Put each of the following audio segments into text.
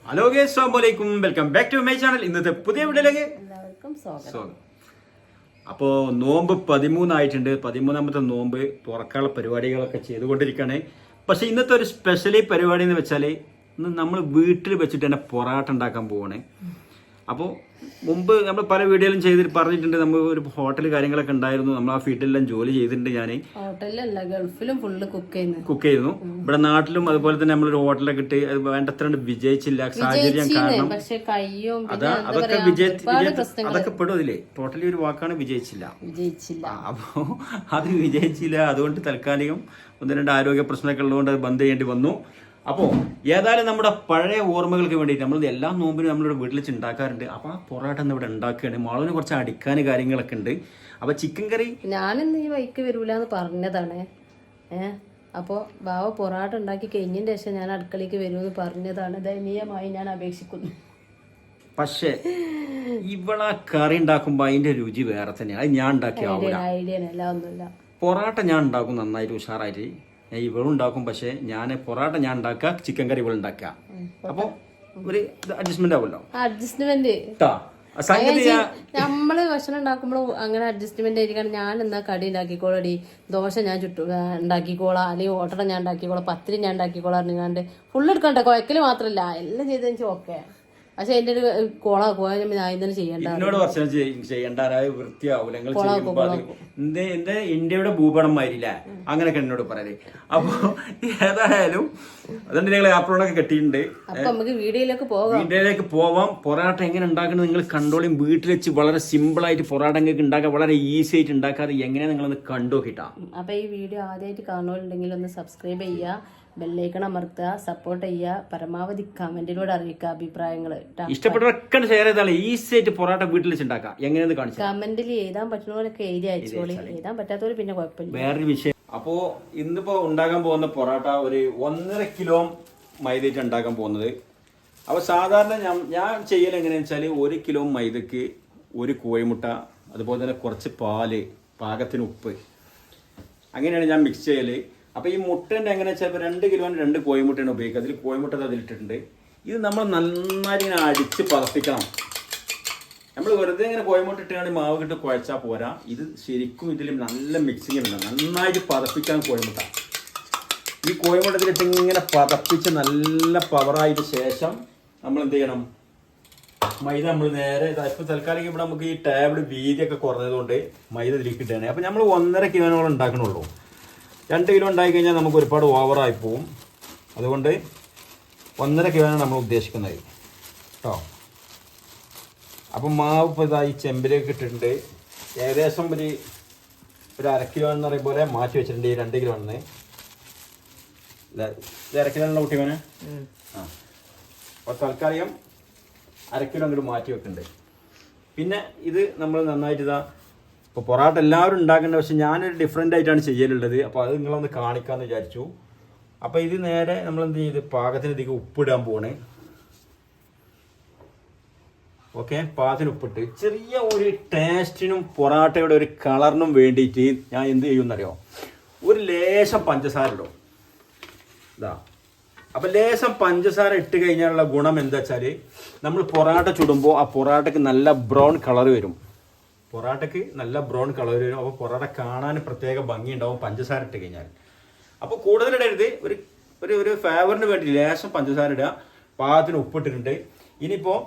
Hello guys, അസ്സലാമു അലൈക്കും. Welcome back to my channel. ഇന്നത്തെ പുതിയ വീഡിയോയിലേക്ക് എല്ലാവർക്കും സ്വാഗതം. അപ്പോൾ നോമ്പ് 13 ആയിട്ടുണ്ട്. 13ാമത്തെ നോമ്പ് തുറക്കാനുള്ള പരിപാടികളൊക്കെ ചെയ്തുകൊണ്ടിരിക്കുകയാണ്. പക്ഷെ ഇന്നത്തെ ഒരു സ്പെഷ്യലി പരിപാടി എന്ന് വെച്ചാൽ ഇന്ന് നമ്മൾ വീട്ടിൽ വെച്ചിട്ട് തന്നെ പൊറാട്ട ഉണ്ടാക്കാൻ പോവാണ്. അപ്പോൾ മുമ്പ് നമ്മൾ പല വീഡിയോയിലും ചെയ്തിട്ട് പറഞ്ഞിട്ടുണ്ട്, നമ്മൾ ഒരു ഹോട്ടൽ കാര്യങ്ങളൊക്കെ ഉണ്ടായിരുന്നു. നമ്മൾ ആ ഫീൽഡിലെല്ലാം ജോലി ചെയ്തിട്ടുണ്ട്. ഞാൻ ഹോട്ടലിലല്ല, ഗൾഫിലും ഫുള്ള് കുക്ക് ചെയ്യുന്നു. ഇവിടെ നാട്ടിലും അതുപോലെ തന്നെ നമ്മളൊരു ഹോട്ടലൊക്കെ ഇട്ട് അത് വേണ്ടത്ര വിജയിച്ചില്ല. സാഹചര്യം കാരണം അതൊക്കെ പെടും അതില്ലേ. ടോട്ടലി ഒരു വാക്കാണ് വിജയിച്ചില്ല. അപ്പോ അത് വിജയിച്ചില്ല. അതുകൊണ്ട് തൽക്കാലികം 1-2 ആരോഗ്യ പ്രശ്നമൊക്കെ ഉള്ളതുകൊണ്ട് അത് ബന്ദ് ചെയ്യേണ്ടി വന്നു. അപ്പോൾ ഏതായാലും നമ്മുടെ പഴയ ഓർമ്മകൾക്ക് വേണ്ടിയിട്ട് നമ്മൾ എല്ലാ നോമ്പിനും നമ്മളിവിടെ വീട്ടിൽ വെച്ച് ഉണ്ടാക്കാറുണ്ട്. അപ്പോൾ ആ പൊറോട്ട ഇന്ന് ഇവിടെ ഉണ്ടാക്കുകയാണ്. മാളിന് കുറച്ച് അടിക്കാൻ കാര്യങ്ങളൊക്കെ ഉണ്ട്. അപ്പോൾ ചിക്കൻ കറി ഞാനിന്ന് ഈ വൈക്ക് വരൂലെന്ന് പറഞ്ഞതാണ്. അപ്പോൾ ബാവ പൊറോട്ട ഉണ്ടാക്കി കഴിഞ്ഞതിന് ശേഷം ഞാൻ അടുക്കളയ്ക്ക് വരുമെന്ന് പറഞ്ഞതാണ്. ദയനീയമായി ഞാൻ അപേക്ഷിക്കുന്നു. പക്ഷേ ഇവിടെ കറി ഉണ്ടാക്കുമ്പോൾ അതിന്റെ രുചി വേറെ തന്നെയാണ്. അത് ഞാൻ ഉണ്ടാക്കിയ ഐഡിയ അല്ല, ഒന്നുമില്ല. പൊറോട്ട ഞാൻ ഉണ്ടാക്കും നന്നായിട്ട് ഉഷാറായിട്ട്. ഇവളും ഉണ്ടാക്കും. പക്ഷെ ഞാൻ പൊറോട്ട ഞാൻ ഉണ്ടാക്കുക, ചിക്കൻ കറി ഇവൾ ഉണ്ടാക്കുക. അപ്പൊ ഒരു അഡ്ജസ്റ്റ്മെന്റ് ആവുമല്ലോ. അഡ്ജസ്റ്റ്മെന്റ് നമ്മള് ഭക്ഷണം ഉണ്ടാക്കുമ്പോൾ അങ്ങനെ അഡ്ജസ്റ്റ്മെന്റ് ആയിരിക്കണം. ഞാൻ എന്നാ കടി ഉണ്ടാക്കിക്കോളടി, ദോശ ഞാൻ ഉണ്ടാക്കിക്കോളാം, അല്ലെങ്കിൽ ഓട്ടട ഞാൻ ഉണ്ടാക്കിക്കോളാം, പത്തിരി ഞാൻ ഉണ്ടാക്കിക്കോളാം പറഞ്ഞാണ്ട് ഫുള്ള് എടുക്കണ്ട. കുഴക്കല് മാത്രല്ല, എല്ലാം ചെയ്തെനിക്ക് ഓക്കെ. പക്ഷെ എന്റെ ഒരു കോളാക്കുവാൻ ഞാൻ ഇന്നലെ ചെയ്യണ്ട വൃത്തിയാവൂല. എന്റെ ഇന്ത്യയുടെ ഭൂപടമായിരില്ല അങ്ങനെയൊക്കെ എന്നോട് പറയല്. അപ്പൊ ഏതായാലും അതുകൊണ്ട് ഞങ്ങൾ ആപ്രോണൊക്കെ കെട്ടിയിട്ടുണ്ട്. നമുക്ക് വീഡിയോയിലേക്ക് പോവാം. പൊറാട്ട എങ്ങനെ ഉണ്ടാക്കുന്നത് നിങ്ങൾ കണ്ടോളിയും. വീട്ടിൽ വെച്ച് വളരെ സിമ്പിൾ ആയിട്ട് പൊറാട്ട നിങ്ങൾക്ക് ഉണ്ടാക്കാം. വളരെ ഈസി ആയിട്ട് ഉണ്ടാക്കാതെ എങ്ങനെയാ നിങ്ങളൊന്ന് കണ്ടുനോക്കിട്ടാ. അപ്പൊ ഈ വീഡിയോ ആദ്യമായിട്ട് കാണുന്നുണ്ടെങ്കിൽ ഒന്ന് സബ്സ്ക്രൈബ് ചെയ്യുക, ബെല്ലൈക്കൺ അമർത്തുക, സപ്പോർട്ട് ചെയ്യുക, പരമാവധി കമന്റിലൂടെ അറിയിക്കുക അഭിപ്രായങ്ങൾ. ഇഷ്ടപ്പെട്ടവരൊക്കെ ഷെയർ ചെയ്താൽ ഈസി ആയിട്ട് പൊറാട്ട വീട്ടിൽ വെച്ചുണ്ടാക്കാം. എങ്ങനെയാന്ന് കാണിച്ചു കമന്റിൽ എഴുതാൻ പറ്റുന്നവരൊക്കെ എഴുതി അയച്ചോളി. എഴുതാൻ പറ്റാത്തവര് പിന്നെ കുഴപ്പമില്ല. വേറൊരു വിഷയം, അപ്പോ ഇന്നിപ്പോ ഉണ്ടാക്കാൻ പോകുന്ന പൊറാട്ട ഒരു 1.5 കിലോ മൈദയിട്ട് ഉണ്ടാക്കാൻ പോകുന്നത്. അപ്പൊ സാധാരണ ഞാൻ ചെയ്യൽ എങ്ങനെയാന്ന് വെച്ചാൽ 1 കിലോ മൈദക്ക് 1 കോഴിമുട്ട, അതുപോലെ തന്നെ കുറച്ച് പാല്, പാകത്തിന് ഉപ്പ്, അങ്ങനെയാണ് ഞാൻ മിക്സ് ചെയ്യല്. അപ്പോൾ ഈ മുട്ടേൻ്റെ എങ്ങനെ വെച്ചാൽ ഇപ്പോൾ 2 കിലോന് 2 കോഴിമുട്ടയാണ് ഉപയോഗിക്കുക. അതിൽ കോഴിമുട്ട അതിലിട്ടിട്ടുണ്ട്. ഇത് നമ്മൾ നന്നായിട്ട് ഇങ്ങനെ അടിച്ച് പതപ്പിക്കണം. നമ്മൾ വെറുതെ ഇങ്ങനെ കോഴിമുട്ട ഇട്ടുകൊണ്ട് മാവ് കിട്ട് കുഴച്ചാൽ പോരാ. ഇത് ശരിക്കും ഇതിൽ നല്ല മിക്സിങ് ഉണ്ട്. നന്നായിട്ട് പതപ്പിക്കണം കോഴിമുട്ട. ഈ കോഴിമുട്ട ഇതിലിട്ട് ഇങ്ങനെ പതപ്പിച്ച് നല്ല പവറായതിന് ശേഷം നമ്മൾ എന്ത് ചെയ്യണം, മൈദ നമ്മൾ നേരെ ഇപ്പോൾ തൽക്കാലം ഇവിടെ നമുക്ക് ഈ ടേബിൾ വീതിയൊക്കെ കുറഞ്ഞതുകൊണ്ട് മൈദ ഇതിലേക്ക് ഇട്ടുകയാണ്. അപ്പോൾ നമ്മൾ 1.5 കിലോനോളം ഉണ്ടാക്കണുള്ളൂ. 2 കിലോ ഉണ്ടായി കഴിഞ്ഞാൽ നമുക്ക് ഒരുപാട് ഓവറായി പോവും. അതുകൊണ്ട് 1.5 കിലോയാണ് നമ്മൾ ഉദ്ദേശിക്കുന്നത് കേട്ടോ. അപ്പം മാവ് ഇപ്പോൾ ഇതാ ഈ ചെമ്പിലേക്ക് ഇട്ടിട്ടുണ്ട്. ഏകദേശം ഒരു 1/2 കിലോ എന്ന് പറയുമ്പോൾ പോലെ മാറ്റി വെച്ചിട്ടുണ്ട്. ഈ 2 കിലോ ആണ് ഇത് 1/2 കിലോ ഉള്ള കുട്ടി വേണേ. അപ്പോൾ തൽക്കാലം 1/2 കിലോ അങ്ങോട്ട് മാറ്റി വെക്കുന്നുണ്ട്. പിന്നെ ഇത് നമ്മൾ നന്നായിട്ട് ഇതാ ഇപ്പോൾ പൊറാട്ട എല്ലാവരും ഉണ്ടാക്കേണ്ടത്, പക്ഷെ ഞാനൊരു ഡിഫറെൻ്റ് ആയിട്ടാണ് ചെയ്യലുള്ളത്. അപ്പോൾ അത് നിങ്ങളൊന്ന് കാണിക്കാമെന്ന് വിചാരിച്ചു. അപ്പോൾ ഇത് നേരെ നമ്മളെന്ത് ചെയ്ത് പാകത്തിന് ഇതിലേക്ക് ഉപ്പിടാൻ പോവാണ്. ഓക്കെ, പാകത്തിന് ഉപ്പിട്ട് ചെറിയ ഒരു ടേസ്റ്റിനും പൊറാട്ടയുടെ ഒരു കളറിനും വേണ്ടിയിട്ട് ഞാൻ എന്ത് ചെയ്യുമെന്നറിയോ, ഒരു ലേശം പഞ്ചസാര ഇടും. ഇതാ, അപ്പം ലേശം പഞ്ചസാര ഇട്ട് കഴിഞ്ഞാലുള്ള ഗുണം എന്താ വെച്ചാൽ നമ്മൾ പൊറാട്ട ചുടുമ്പോൾ ആ പൊറാട്ടയ്ക്ക് നല്ല ബ്രൗൺ കളർ വരും. പൊറാട്ടയ്ക്ക് നല്ല ബ്രൗൺ കളർ വരും. അപ്പോൾ പൊറാട്ട കാണാൻ പ്രത്യേക ഭംഗി ഉണ്ടാവും പഞ്ചസാര ഇട്ട് കഴിഞ്ഞാൽ. അപ്പോൾ കൂടുതലിടരുത്, ഒരു ഫേവറിന് വേണ്ടി ലേശം പഞ്ചസാര ഇടുക. പാകത്തിന് ഉപ്പിട്ടിട്ടുണ്ട്. ഇനിയിപ്പോൾ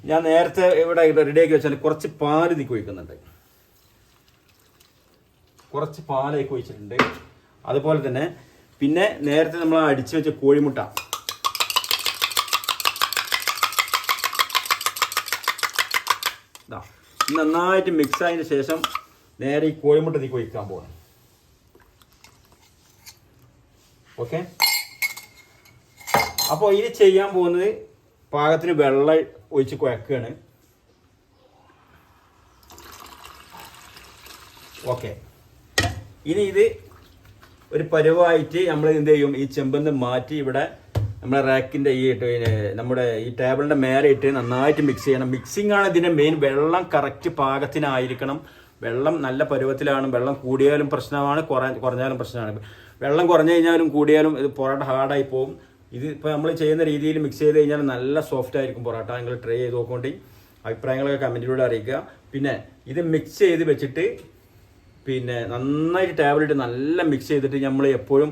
ഞാൻ നേരത്തെ ഇവിടെ റെഡിയാക്കി വെച്ചാൽ കുറച്ച് പാല് ഇതിക്ക് ഒഴിക്കുന്നുണ്ട്. കുറച്ച് പാലേക്ക് ഒഴിച്ചിട്ടുണ്ട്. അതുപോലെ തന്നെ പിന്നെ നേരത്തെ നമ്മൾ അടിച്ചു വെച്ച കോഴിമുട്ട, ഇതാ നന്നായിട്ട് മിക്സ് ആയതിനു ശേഷം നേരെ ഈ കോഴിമുട്ട ഇതിക്ക് ഒഴിക്കാൻ പോകണം. ഓക്കെ, അപ്പോൾ ഇനി ചെയ്യാൻ പോകുന്നത് പാകത്തിന് വെള്ളം ഒഴിച്ച് കുഴക്കുകയാണ്. ഓക്കെ, ഇനി ഇത് ഒരു പരുവായിട്ട് നമ്മൾ എന്ത് ചെയ്യും, ഈ ചെമ്പെന്ന് മാറ്റി ഇവിടെ നമ്മുടെ റാക്കിൻ്റെ ഈ നമ്മുടെ ഈ ടേബിളിൻ്റെ മേലെ ഇട്ട് നന്നായിട്ട് മിക്സ് ചെയ്യണം. മിക്സിംഗ് ആണ് ഇതിൻ്റെ മെയിൻ. വെള്ളം കറക്റ്റ് പാകത്തിനായിരിക്കണം. വെള്ളം നല്ല പരുവത്തിലാണ്. വെള്ളം കൂടിയാലും പ്രശ്നമാണ്, കുറഞ്ഞാലും പ്രശ്നമാണ്. വെള്ളം കുറഞ്ഞു കഴിഞ്ഞാലും കൂടിയാലും ഇത് പൊറോട്ട ഹാർഡായി പോകും. ഇത് ഇപ്പോൾ നമ്മൾ ചെയ്യുന്ന രീതിയിൽ മിക്സ് ചെയ്ത് കഴിഞ്ഞാൽ നല്ല സോഫ്റ്റ് ആയിരിക്കും പൊറോട്ട. നിങ്ങൾ ട്രൈ ചെയ്ത് നോക്കൊണ്ട് അഭിപ്രായങ്ങളൊക്കെ കമൻറ്റിലൂടെ അറിയിക്കുക. പിന്നെ ഇത് മിക്സ് ചെയ്ത് വെച്ചിട്ട് പിന്നെ നന്നായിട്ട് ടേബിളിട്ട് നല്ല മിക്സ് ചെയ്തിട്ട് നമ്മൾ എപ്പോഴും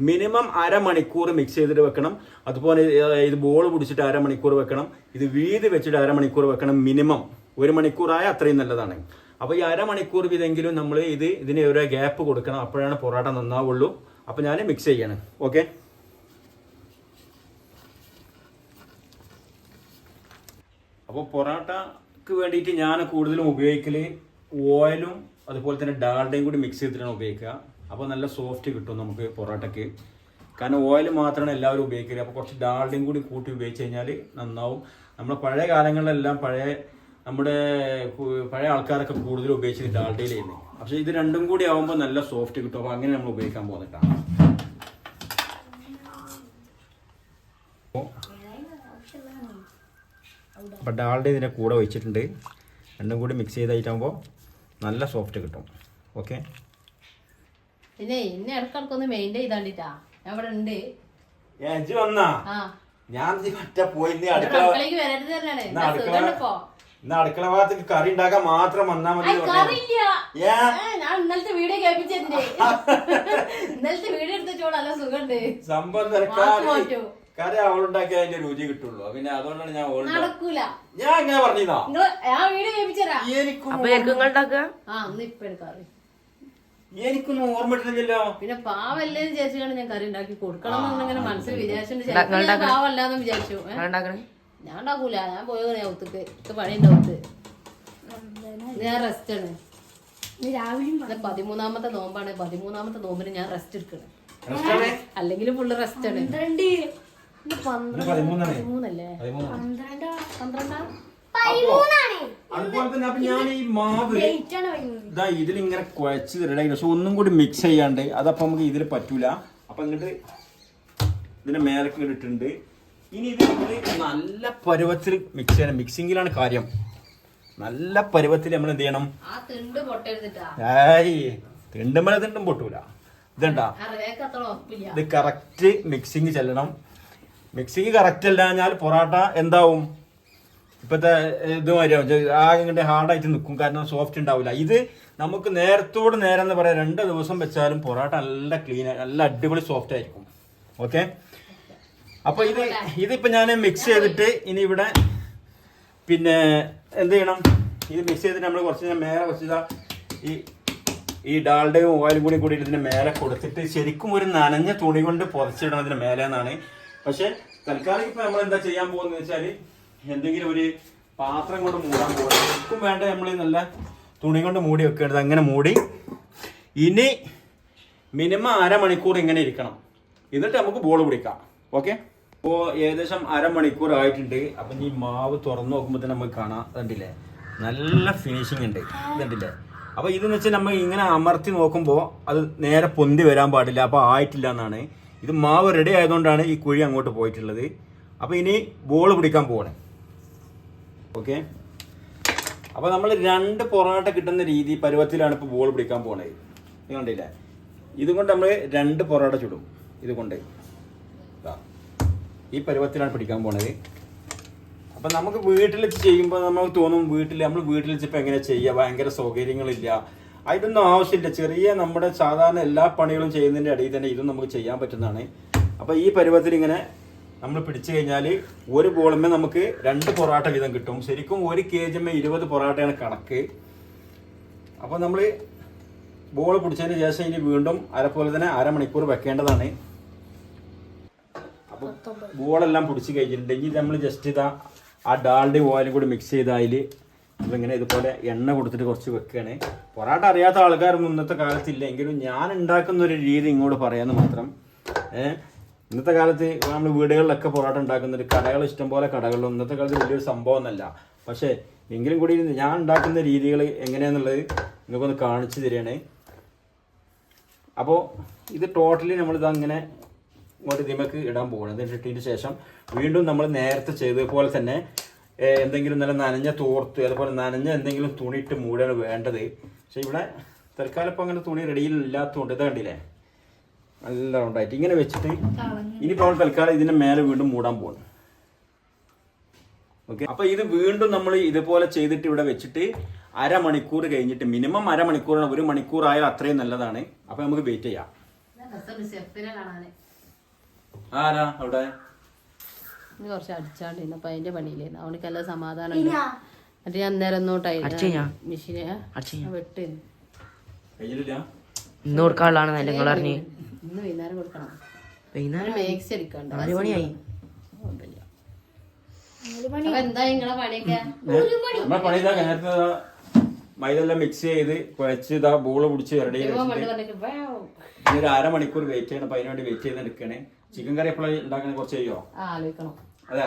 മിനിമം അരമണിക്കൂർ മിക്സ് ചെയ്തിട്ട് വെക്കണം. അതുപോലെ ഇത് ബോൾ പിടിച്ചിട്ട് അരമണിക്കൂർ വെക്കണം. ഇത് വീതി വെച്ചിട്ട് അരമണിക്കൂർ വെക്കണം. മിനിമം 1 മണിക്കൂറായ അത്രയും നല്ലതാണ്. അപ്പോൾ ഈ അരമണിക്കൂർ ഇതെങ്കിലും നമ്മൾ ഇതിന് ഒരു ഗ്യാപ്പ് കൊടുക്കണം. അപ്പോഴാണ് പൊറോട്ട നന്നാവുള്ളൂ. അപ്പോൾ ഞാൻ മിക്സ് ചെയ്യണം. ഓക്കെ, അപ്പോൾ പൊറോട്ടക്ക് വേണ്ടിയിട്ട് ഞാൻ കൂടുതലും ഉപയോഗിക്കൽ ഓയിലും അതുപോലെ തന്നെ ഡാൽഡയും കൂടി മിക്സ് ചെയ്തിട്ടാണ് ഉപയോഗിക്കുക. അപ്പോൾ നല്ല സോഫ്റ്റ് കിട്ടും നമുക്ക് പൊറോട്ടയ്ക്ക്. കാരണം ഓയിൽ മാത്രമാണ് എല്ലാവരും ഉപയോഗിക്കല്. അപ്പോൾ കുറച്ച് ഡാൽഡയും കൂടി കൂട്ടി ഉപയോഗിച്ച് കഴിഞ്ഞാൽ നന്നാവും. നമ്മൾ പഴയ കാലങ്ങളിലെല്ലാം നമ്മുടെ പഴയ ആൾക്കാരൊക്കെ കൂടുതൽ ഉപയോഗിച്ചത് ഡാൽഡയിലായിരുന്നു. പക്ഷേ ഇത് രണ്ടും കൂടി ആവുമ്പോൾ നല്ല സോഫ്റ്റ് കിട്ടും. അപ്പോൾ അങ്ങനെ നമ്മൾ ഉപയോഗിക്കാൻ പോകുന്നിട്ടാണ്. അപ്പോൾ ഡാൽഡ ഇതിൻ്റെ കൂടെ ഒഴിച്ചിട്ടുണ്ട്. രണ്ടും കൂടി മിക്സ് ചെയ്തായിട്ടാകുമ്പോൾ നല്ല സോഫ്റ്റ് കിട്ടും. ഓക്കെ, പിന്നെ ഇന്നെ ഇടക്കിടക്കൊന്ന് മെയിൻറ്റെയിൻ ചെയ്താണ്ടിട്ടാ ഞാൻ ഇവിടെ ഉണ്ട്. വന്നാ ഞാൻ പോയി അടുക്കളയ്ക്ക് വരരുത് തന്നെയാണ് ഇന്ന് അടുക്കള ഭാഗത്തേക്ക് കറി ഉണ്ടാക്കാൻ മാത്രം വന്നാ മതി. ഞാൻ ഇന്നലത്തെ വീഡിയോ കേൾപ്പിച്ചിട്ടുണ്ട്. ഇന്നലത്തെ വീഡിയോ എടുത്തോളൂ, നല്ല സുഖമുണ്ട്. സംഭവം കറി അവളുണ്ടാക്കിയ അതിന്റെ രുചി കിട്ടുള്ളൂ. പിന്നെ അതുകൊണ്ടാണ് ഞാൻ നടക്കൂല. ഞാൻ ഇങ്ങനെ പറഞ്ഞതാ. ഞാൻ വീഡിയോ കേൾപ്പിച്ചരാ. എനിക്കൊന്നും ഓർമ്മ ഇട്ടില്ലല്ലോ. പിന്നെ പാവല്ലേ വിചാരിച്ചാണ് ഞാൻ കറി ഉണ്ടാക്കി കൊടുക്കണം എന്നിങ്ങനെ മനസ്സിൽ വിചാരിച്ചിട്ട് പാവല്ലാന്ന് വിചാരിച്ചു. ഞാൻ ഉണ്ടാക്കൂല, ഞാൻ പോയത് ഔത്തക്ക് പണി ഉണ്ടാവത്ത്. ഞാൻ റെസ്റ്റ് ആണ്. 13ാമത്തെ നോമ്പാണ്. 13ാമത്തെ നോമ്പിന് ഞാൻ റെസ്റ്റ് എടുക്കണം. അല്ലെങ്കിൽ ഫുള്ള് റെസ്റ്റ് ആണ്. 13അല്ലേ? 12 അതുപോലെ തന്നെ അപ്പൊ ഞാൻ ഈ മാവ് ഇതാ ഇതിലിങ്ങനെ കുഴച്ച് റെഡി. പക്ഷെ ഒന്നും കൂടി മിക്സ് ചെയ്യാണ്ട് അതപ്പം നമുക്ക് ഇതിൽ പറ്റൂല. അപ്പൊ ഇങ്ങോട്ട് ഇതിന്റെ മേലക്ക് ഇങ്ങോട്ട് ഇട്ടുണ്ട്. ഇനി ഇത് നല്ല പരുവത്തിൽ മിക്സ് ചെയ്യണം. മിക്സിങ്ങിലാണ് കാര്യം. നല്ല പരുവത്തിൽ നമ്മൾ എന്ത് ചെയ്യണം? തിണ്ടുമ്പോൾ തിണ്ടും പൊട്ടൂല. ഇതെന്താ ഇത് കറക്റ്റ് മിക്സിങ് ചെല്ലണം. മിക്സിങ് കറക്റ്റ് അല്ലാഞ്ഞാൽ പൊറോട്ട എന്താവും? ഇപ്പോഴത്തെ ഇതുമാതിരി ആകെ ഇങ്ങോട്ട് ഹാർഡായിട്ട് നിൽക്കും. കാരണം സോഫ്റ്റ് ഉണ്ടാവില്ല. ഇത് നമുക്ക് നേരത്തോട് നേരം എന്ന് പറയാം 2 ദിവസം വെച്ചാലും പൊറോട്ട നല്ല ക്ലീൻ നല്ല അടിപൊളി സോഫ്റ്റ് ആയിരിക്കും. ഓക്കെ, അപ്പോൾ ഇതിപ്പോൾ ഞാൻ മിക്സ് ചെയ്തിട്ട് ഇനി ഇവിടെ പിന്നെ എന്ത് ചെയ്യണം? ഇത് മിക്സ് ചെയ്തിട്ട് നമ്മൾ കുറച്ച് മേലെ വെച്ചാൽ ഈ ഡാൽഡയും ഓയിലും കൂടി ഇതിൻ്റെ മേലെ കൊടുത്തിട്ട് ശരിക്കും ഒരു നനഞ്ഞ തുണി കൊണ്ട് പുതച്ചിടണം ഇതിൻ്റെ മേലെ എന്നാണ്. പക്ഷെ തൽക്കാലം ഇപ്പം നമ്മൾ എന്താ ചെയ്യാൻ പോകുന്നത് വെച്ചാൽ എന്തെങ്കിലും ഒരു പാത്രം കൊണ്ട് മൂടാൻ പോകുന്നത്. ശരിക്കും വേണ്ട നമ്മൾ നല്ല തുണി കൊണ്ട് മൂടി വെക്കേണ്ടത്. അങ്ങനെ മൂടി ഇനി മിനിമം അരമണിക്കൂർ ഇങ്ങനെ ഇരിക്കണം. എന്നിട്ട് നമുക്ക് ബോൾ പിടിക്കാം. ഓക്കെ, അപ്പോൾ ഏകദേശം അരമണിക്കൂർ ആയിട്ടുണ്ട്. അപ്പം ഈ മാവ് തുറന്നു നോക്കുമ്പോൾ തന്നെ നമുക്ക് കാണാം. കണ്ടില്ലേ, നല്ല ഫിനിഷിങ് ഉണ്ട്. ഇതുണ്ടല്ലേ. അപ്പോൾ ഇതെന്ന് വെച്ചാൽ നമ്മൾ ഇങ്ങനെ അമർത്തി നോക്കുമ്പോൾ അത് നേരെ പൊന്തി വരാൻ പാടില്ല. അപ്പോൾ ആയിട്ടില്ല എന്നാണ്. ഇത് മാവ് റെഡി ആയതുകൊണ്ടാണ് ഈ കുഴി അങ്ങോട്ട് പോയിട്ടുള്ളത്. അപ്പോൾ ഇനി ബോൾ പിടിക്കാൻ പോകണേ. ഓക്കെ, അപ്പോൾ നമ്മൾ 2 പൊറോട്ട കിട്ടുന്ന രീതി പരുവത്തിലാണ് ഇപ്പോൾ ബോൾ പിടിക്കാൻ പോകണത്. ഇത് കണ്ടില്ലേ, ഇതുകൊണ്ട് നമ്മൾ 2 പൊറോട്ട ചുടും. ഇതുകൊണ്ട് ഈ പരുവത്തിലാണ് പിടിക്കാൻ പോണത്. അപ്പം നമുക്ക് വീട്ടിൽ വെച്ച് ചെയ്യുമ്പോൾ നമുക്ക് തോന്നും നമ്മൾ വീട്ടിൽ വെച്ചപ്പോൾ എങ്ങനെ ചെയ്യുക, ഭയങ്കര സൗകര്യങ്ങളില്ല. അതിതൊന്നും ആവശ്യമില്ല. ചെറിയ നമ്മുടെ സാധാരണ എല്ലാ പണികളും ചെയ്യുന്നതിൻ്റെ ഇടയിൽ തന്നെ ഇതും നമുക്ക് ചെയ്യാൻ പറ്റുന്നതാണ്. അപ്പോൾ ഈ പരുവത്തിൽ ഇങ്ങനെ നമ്മൾ പിടിച്ചു കഴിഞ്ഞാൽ ഒരു ബോളുമേ നമുക്ക് 2 പൊറോട്ട വീതം കിട്ടും. ശരിക്കും 1 kg 20 പൊറോട്ടയാണ് കണക്ക്. അപ്പോൾ നമ്മൾ ബോൾ പിടിച്ചതിന് ശേഷം ഇനി വീണ്ടും പോലെ തന്നെ അരമണിക്കൂർ വെക്കേണ്ടതാണ്. അപ്പോൾ ബോളെല്ലാം പിടിച്ച് കഴിഞ്ഞിട്ടുണ്ടെങ്കിൽ നമ്മൾ ജസ്റ്റ് ആ ഡാൽഡി ഓയിലും കൂടി മിക്സ് ചെയ്ത് അതിൽ ഇതിങ്ങനെ ഇതുപോലെ എണ്ണ കൊടുത്തിട്ട് കുറച്ച് വെക്കുകയാണ്. പൊറോട്ട അറിയാത്ത ആൾക്കാരൊന്നും ഇന്നത്തെ കാലത്തില്ല. എങ്കിലും ഞാൻ ഉണ്ടാക്കുന്ന ഒരു രീതി ഇങ്ങോട്ട് പറയാമെന്ന് മാത്രം. ഇന്നത്തെ കാലത്ത് നമ്മൾ വീടുകളിലൊക്കെ പൊറോട്ട ഉണ്ടാക്കുന്നൊരു കടകൾ ഇഷ്ടംപോലെ കടകളിലും ഇന്നത്തെ കാലത്ത് വലിയൊരു സംഭവം ഒന്നല്ല. പക്ഷേ എങ്കിലും കൂടി ഞാൻ ഉണ്ടാക്കുന്ന രീതികൾ എങ്ങനെയാണെന്നുള്ളത് നിങ്ങൾക്കൊന്ന് കാണിച്ചു തരികയാണ്. അപ്പോൾ ഇത് ടോട്ടലി നമ്മളിത് അങ്ങനെ ഇങ്ങോട്ട് ഇതിമക്ക് ഇടാൻ പോകണം. ഇതിന് ഇട്ടതിന് ശേഷം വീണ്ടും നമ്മൾ നേരത്തെ ചെയ്തതുപോലെ തന്നെ എന്തെങ്കിലും നല്ല നനഞ്ഞ തോർത്ത് അതുപോലെ നനഞ്ഞ എന്തെങ്കിലും തുണി ഇട്ട് മൂടാണ് വേണ്ടത്. പക്ഷെ ഇവിടെ തൽക്കാലം ഇപ്പം അങ്ങനെ തുണി റെഡിയിൽ ഇല്ലാത്തതുകൊണ്ട് ഇത് കണ്ടില്ലേ, നല്ല റൗണ്ടായിട്ട് ഇങ്ങനെ വെച്ചിട്ട് ഇനിയിപ്പോൾ നമ്മൾ തൽക്കാലം ഇതിന്റെ മേലെ വീണ്ടും മൂടാൻ പോകുന്നു. ഓക്കെ, അപ്പൊ ഇത് വീണ്ടും നമ്മൾ ഇതുപോലെ ചെയ്തിട്ട് ഇവിടെ വെച്ചിട്ട് അരമണിക്കൂർ കഴിഞ്ഞിട്ട്, മിനിമം അരമണിക്കൂറാണ്, 1 മണിക്കൂർ ആയാൽ അത്രയും നല്ലതാണ്. അപ്പൊ നമുക്ക് വെയിറ്റ് ചെയ്യാം. ആരാ അവിടെ കുറച്ച് അടിച്ചാണ്ടിരുന്നു അപ്പൊ അതിന്റെ പണിയിലായിരുന്നു. അവനക്ക് നല്ല സമാധാനം ഉണ്ട്. എന്നിട്ട് ഞാൻ അന്നേരം മെഷീനെ വെട്ട് കഴിഞ്ഞില്ല. ഇന്ന് കൊടുക്കാനുള്ളതാണ് നിങ്ങൾ അറിഞ്ഞ്. ഇന്ന് വൈകുന്നേരം കൊടുക്കണം. വൈകുന്നേരം മേക്സി അടിക്കണ്ട. 4 മണിയായി. എന്താ നിങ്ങളെ പണിയൊക്കെ? നമ്മളെ പണി ഇതാ നേരത്തെ മൈദെല്ലാം മിക്സ് ചെയ്ത് കുഴച്ച് ഇതാ ബോള് പിടിച്ച് റെഡി ചെയ്ത് ഇനി ഒരു അരമണിക്കൂർ വെയിറ്റ് ചെയ്യണം. അപ്പൊ അതിനുവേണ്ടി വെയിറ്റ് ചെയ്ത് നിൽക്കണേ. ചിക്കൻ കറി എപ്പോഴും ഉണ്ടാക്കാൻ കുറച്ച് ചെയ്യോ? ആലോചിക്കണം. അതെ,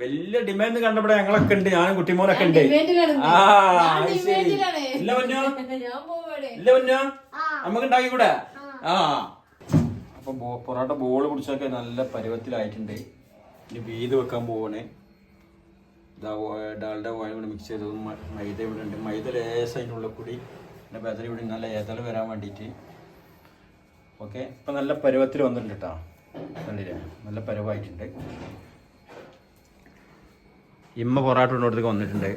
വലിയ ഡിമാൻഡ് കണ്ടപ്പോൾ ഞങ്ങളൊക്കെ ഉണ്ട്, ഞാനും കുട്ടിമോനൊക്കെ ഉണ്ട്. ഇല്ല പൊന്നോ, ഇല്ല പൊന്നോ, നമുക്ക് ഉണ്ടാക്കിക്കൂടെ? അപ്പൊ പൊറോട്ട ബോള് പിടിച്ചൊക്കെ നല്ല പരുവത്തിലായിട്ടുണ്ട്. ഇനി വീത് വെക്കാൻ പോവാണ്. ഡാൽഡ ഓയിൽ കൂടി മിക്സ് ചെയ്തതും മൈദ ഇവിടെ ഉണ്ട്. മൈദ ലേശം അതിൻ്റെ ഉള്ളിൽ കൂടി പിന്നെ ബദറി ഇവിടെ നല്ല ഏതൽ വരാൻ വേണ്ടിയിട്ട്. ഓക്കെ, ഇപ്പം നല്ല പരുവത്തിൽ വന്നിട്ടുണ്ട് കേട്ടോ. കണ്ടില്ലേ, നല്ല പരുവായിട്ടുണ്ട്. ഇമ്മ പൊറാട്ട കൊണ്ടോടത്തേക്ക് വന്നിട്ടുണ്ട്.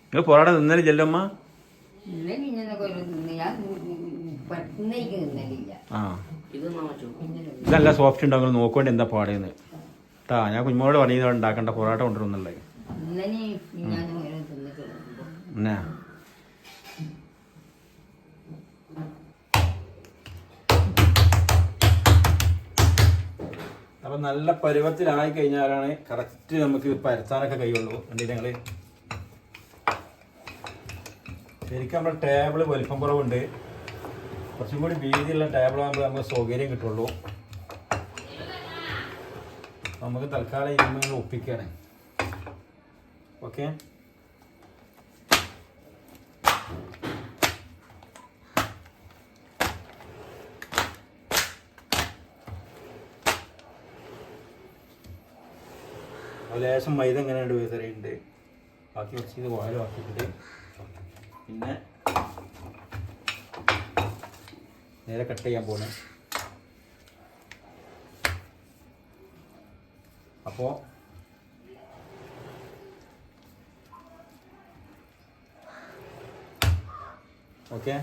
നിങ്ങൾ പൊറാട്ട തിന്നല് ചെല്ലമ്മ? ഇതല്ല സോഫ്റ്റ് ഉണ്ടാകും, നോക്കേണ്ടി എന്താ പാടേന്ന് കേട്ടാ. ഞാൻ കുഞ്ഞുമോളോട് പറഞ്ഞത് ഉണ്ടാക്കേണ്ട പൊറാട്ട കൊണ്ടുവരുന്നുള്ളത്. എന്നാ അപ്പൊ നല്ല പരുവത്തിലായി കഴിഞ്ഞാലാണ് കറക്റ്റ് നമുക്ക് പരത്താനൊക്കെ കഴിയുള്ളൂ. കണ്ടില്ല ഞങ്ങള് ശരിക്കും നമ്മുടെ ടേബിള് വലിപ്പം കുറവുണ്ട്. കുറച്ചും കൂടി വീതിയുള്ള ടേബിൾ ആകുമ്പോൾ നമുക്ക് സൗകര്യം കിട്ടുള്ളൂ. നമുക്ക് തൽക്കാലം ഇരുന്ന് ഒപ്പിക്കുകയാണ്. ഓക്കെ, ലേശം മൈദ എങ്ങനെയുണ്ട് വിതറിയുണ്ട്. ബാക്കി കുറച്ച് ഇത് ഓയിലും ആക്കിയിട്ടുണ്ട്. പിന്നെ നേരെ കട്ട് ചെയ്യാൻ പോണേ. അപ്പോൾ ഓക്കെ,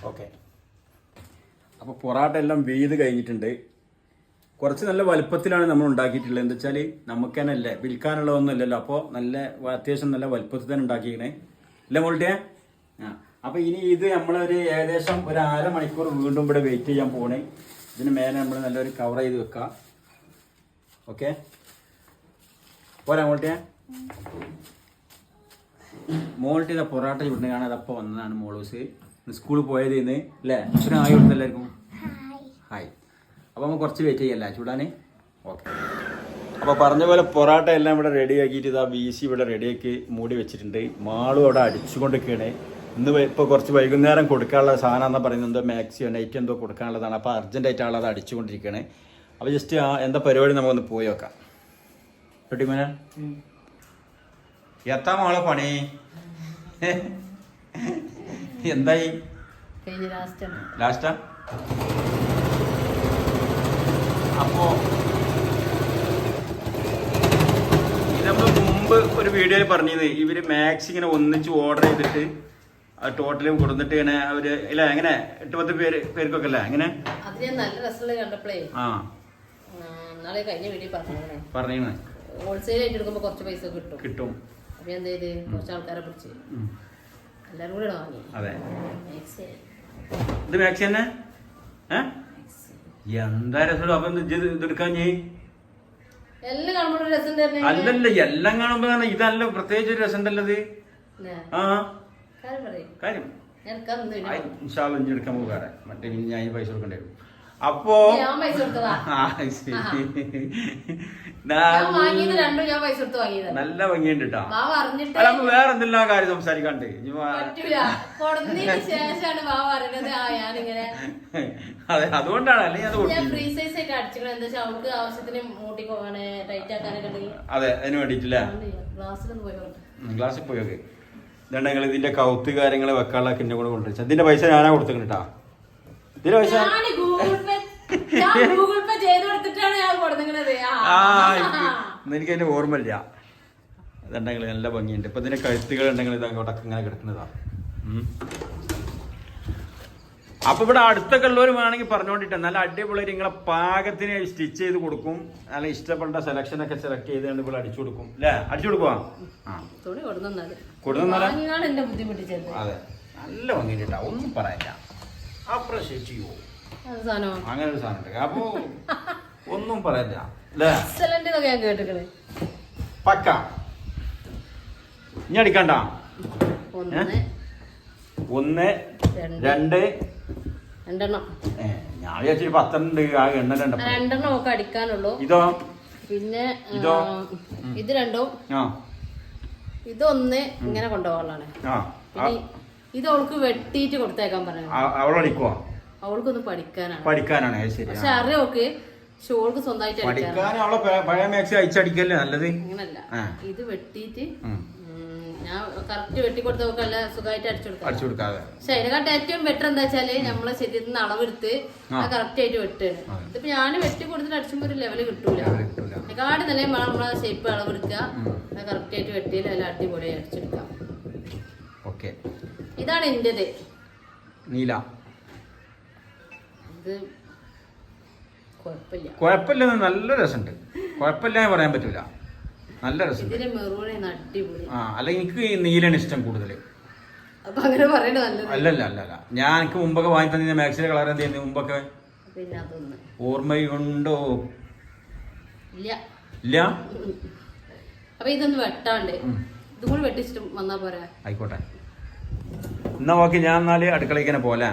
ഓക്കെ. അപ്പോൾ പൊറാട്ട എല്ലാം വെയ്ത് കഴിഞ്ഞിട്ടുണ്ട്. കുറച്ച് നല്ല വലുപ്പത്തിലാണ് നമ്മൾ ഉണ്ടാക്കിയിട്ടുള്ളത്. എന്താ വെച്ചാൽ നമുക്ക് തന്നെ അല്ലേ, വിൽക്കാനുള്ളതൊന്നും ഇല്ലല്ലോ. അപ്പോൾ നല്ല അത്യാവശ്യം നല്ല വലുപ്പത്തിൽ തന്നെ ഉണ്ടാക്കിക്കണേ അല്ലേ മോൾട്ടിയെ? അപ്പോൾ ഇനി ഇത് നമ്മളൊരു ഏകദേശം ഒരു 1/2 മണിക്കൂർ വീണ്ടും ഇവിടെ വെയിറ്റ് ചെയ്യാൻ പോകണേ. ഇതിന് മേലെ നമ്മൾ നല്ലൊരു കവർ ചെയ്ത് വെക്കാം. ഓക്കെ, പോരാ മോൾട്ടിയെ? മോൾട്ടി ഇതാ പൊറാട്ട ചുട്ടുണ്ട് കാണാൻ അതപ്പോൾ വന്നതാണ് മോളൂസ്. സ്കൂളിൽ പോയത് ഇന്ന് അല്ലേ? ഒരു ഹായ് കൊടുത്ത് എല്ലാവർക്കും ഹായ്. അപ്പോൾ നമുക്ക് കുറച്ച് വെയിറ്റ് ചെയ്യല്ലേ ചൂടാൻ? ഓക്കെ. അപ്പോൾ പറഞ്ഞ പോലെ പൊറാട്ട എല്ലാം ഇവിടെ റെഡിയാക്കിയിട്ട് ഇതാ വീശി ഇവിടെ റെഡിയാക്കി മൂടി വെച്ചിട്ടുണ്ട്. മാളും അവിടെ അടിച്ചുകൊണ്ടിരിക്കുകയാണ്. ഇന്ന് ഇപ്പോൾ കുറച്ച് വൈകുന്നേരം കൊടുക്കാനുള്ള സാധനം എന്നാ പറയുന്നത്, എന്തോ മാക്സിയോ നൈറ്റ് എന്തോ കൊടുക്കാനുള്ളതാണ്. അപ്പോൾ അർജൻറ്റായിട്ട് ആളത് അടിച്ചുകൊണ്ടിരിക്കുകയാണ്. അപ്പോൾ ജസ്റ്റ് എന്താ പരിപാടി നമുക്കൊന്ന് പോയി നോക്കാം. പെട്ടിമോനെ എത്താ മോളെ പണി എന്തായി? ലാസ്റ്റാ? അപ്പോ ഇത് നമ്മൾ മുമ്പ് ഒരു വീഡിയോയിൽ പറഞ്ഞത് ഇവര് മാക്സ് ഇങ്ങനെ ഒന്നിച്ച് ഓർഡർ ചെയ്തിട്ട് ടോട്ടല് കൊടുത്തിട്ട് ഇങ്ങനെ അവര് ഇല്ല എങ്ങനെ 8-10 പേർക്കൊക്കെ അല്ലേ എങ്ങനെ പറഞ്ഞേ ഹോൾസെയിൽ ആയിട്ട് എടുക്കുമ്പോ കുറച്ച് പൈസ കിട്ടും. അപ്പൊ എന്ത് ചെയ്ത് കുറച്ച് ആൾക്കാരെ പിടിച്ച് എല്ലാരും കൂടെ വാങ്ങി. അതെ, ഇത് മാക്സി തന്നെ എന്താ രസം. അപ്പൊ ഇതെടുക്കാൻ എല്ലാം കാണുമ്പോ രസം തന്നെ. അല്ലല്ല, എല്ലാം കാണുമ്പോ ഇതല്ല പ്രത്യേകിച്ച് ഒരു രസം ഉണ്ടല്ലത്. ആ കാര്യം ഇൻഷാല്ലാ ഇഞ്ചി എടുക്കാൻ പോകാറ് മറ്റേ ഞാൻ ഈ പൈസ കൊടുക്കേണ്ടി വരും അപ്പോ ഞാൻ പൈസ കൊടുത്തതാ നല്ല ഭംഗിയുണ്ട് കേട്ടോ വാവ അറിഞ്ഞിട്ട് അല്ല നമുക്ക് വേറെ എന്തെല്ലാം കാര്യം സംസാരിക്കാണ്ട് പറ്റൂല കൊടുന്നതിന് ശേഷമാണ് വാവ അറിയുന്നത് ഞാനിങ്ങനെ അതെ അതുകൊണ്ടാണ് അല്ലെങ്കിൽ അത് ഞാൻ ഫ്രീ സൈസ് ആയിട്ട് അടിച്ചിട്ട് എന്താ വെച്ചാൽ അവൾക്ക് ആവശ്യത്തിന് മൂട്ടി ടൈറ്റ് ആക്കാനൊക്കെ ഉണ്ടെങ്കിൽ അതെ അതിന് വേണ്ടിട്ടില്ലേ ക്ലാസ്സിലൊന്ന് പോയി ക്ലാസ്സിൽ പോയൊക്കെ ഇതുകൊണ്ട് ഞങ്ങൾ ഇതിന്റെ കൗത്ത് കാര്യങ്ങൾ വെക്കാനുള്ള കിന്നെ കൂടെ കൊണ്ടുവച്ചു ഇതിന്റെ പൈസ ഞാനാ കൊടുത്തിട്ടാ ഇതിന്റെ പൈസ ഗൂഗിൾ പേ ചെയ്ത് കൊടുത്തിട്ടാണ് ഞാൻ കൊടുക്കുന്നത് എനിക്ക് അതിന്റെ ഓർമ്മയില്ല ഇതുണ്ടെങ്കിൽ നല്ല ഭംഗിയുണ്ട് ഇപ്പൊ ഇതിന്റെ കഴുത്തുകൾ ഉണ്ടെങ്കിൽ ഇത് അങ്ങോട്ടൊക്കെ ഇങ്ങനെ കിടക്കുന്നതാ അപ്പൊ ഇവിടെ അടുത്തൊക്കെ ഉള്ളവർ വേണമെങ്കിൽ പറഞ്ഞോണ്ടിട്ട് നല്ല അടിപൊളി നിങ്ങളെ പാകത്തിന് സ്റ്റിച്ച് ചെയ്ത് കൊടുക്കും നല്ല ഇഷ്ടപ്പെട്ട സെലക്ഷൻ ഒക്കെ സെലക്ട് ചെയ്ത് ഇവിടെ അടിച്ചു കൊടുക്കും അല്ലേ അടിച്ചു കൊടുക്കുവാ തുണി കൊടുക്കുന്നാലേ ബുദ്ധിമുട്ടിച്ചത് അതെ നല്ല ഭംഗിയിട്ടാ ഒന്നും പറയാനില്ല അപ്രീഷിയേറ്റ് ചെയ്യോ അങ്ങനെ ഒരു സാധനം ഉണ്ട് അപ്പൊ ഒന്നും പറയാനില്ല അല്ലേ ഞാൻ കേട്ടിക്കണേ പക്ക ഇനി അടിക്കണ്ട 1 2 രണ്ടെണ്ണം ഞാൻ വിചാരിച്ചു 10 ഉണ്ട് ആ രണ്ടെണ്ണം ഒക്കെ അടിക്കാനുള്ളൂ ഇതോ പിന്നെ ഇതോ ഇത് രണ്ടും ഇതൊന്ന് ഇങ്ങനെ കൊണ്ടുപോകാനുള്ളതാണ് പിന്നെ ഇത് അവൾക്ക് വെട്ടിയിട്ട് കൊടുത്തേക്കാൻ പറഞ്ഞു അവളടിക്കുവാ അവൾക്കൊന്ന് പഠിക്കാനാണ് പക്ഷെ അറിയോക്ക് ഷോൾക്ക് സ്വന്തമായിട്ട് പഴയ മാക്സി അയച്ചടിക്കല്ലേ നല്ലത് അങ്ങനല്ല ഇത് വെട്ടിയിട്ട് ഞാൻ കറക്റ്റ് വെട്ടിക്കൊടുത്തവർക്ക് നല്ല സുഖമായിട്ട് അടിച്ചു കൊടുക്കാം പക്ഷെ അതിനെക്കാട്ട് ഏറ്റവും ബെറ്റർ എന്താ വെച്ചാല് നമ്മളെ ശരീരത്തിൽ നിന്ന് അളവെടുത്ത് കറക്റ്റ് ആയിട്ട് വെട്ടാണ് ഇതിപ്പോ ഞാൻ വെട്ടി കൊടുത്തിട്ട് അടിച്ചുമ്പോ ഒരു ലെവല് കിട്ടൂല അതിനെക്കാട്ട് നല്ല നമ്മളെ ഷേപ്പ് അളവെടുക്കുക കറക്റ്റ് ആയിട്ട് വെട്ടിയാൽ നല്ല അടിപൊളിയായി അടിച്ചെടുക്കാം ഇതാണ് എന്റേത് നീല ഇത് കുഴപ്പമില്ല നല്ല രസമുണ്ട് കുഴപ്പമില്ല പറയാൻ പറ്റൂല നല്ല രസം അല്ല എനിക്ക് നീലാണ് ഇഷ്ടം കൂടുതൽ അല്ലല്ല ഞാൻ എനിക്ക് മുമ്പൊക്കെ വാങ്ങി തന്നെ മാക്സിന്റെ കളർ എന്ത് ചെയ്യുന്നു മുമ്പൊക്കെ ഓർമ്മയുണ്ടോ ഇല്ല അപ്പൊ ഇതൊന്ന് വെട്ടാണ്ട് ഇതും കൂടി വെട്ടിച്ചിട്ട് വന്നാ പോരാ ആയിക്കോട്ടെ എന്നാ ഓക്കെ ഞാൻ എന്നാല് അടുക്കളയ്ക്ക് പോലെ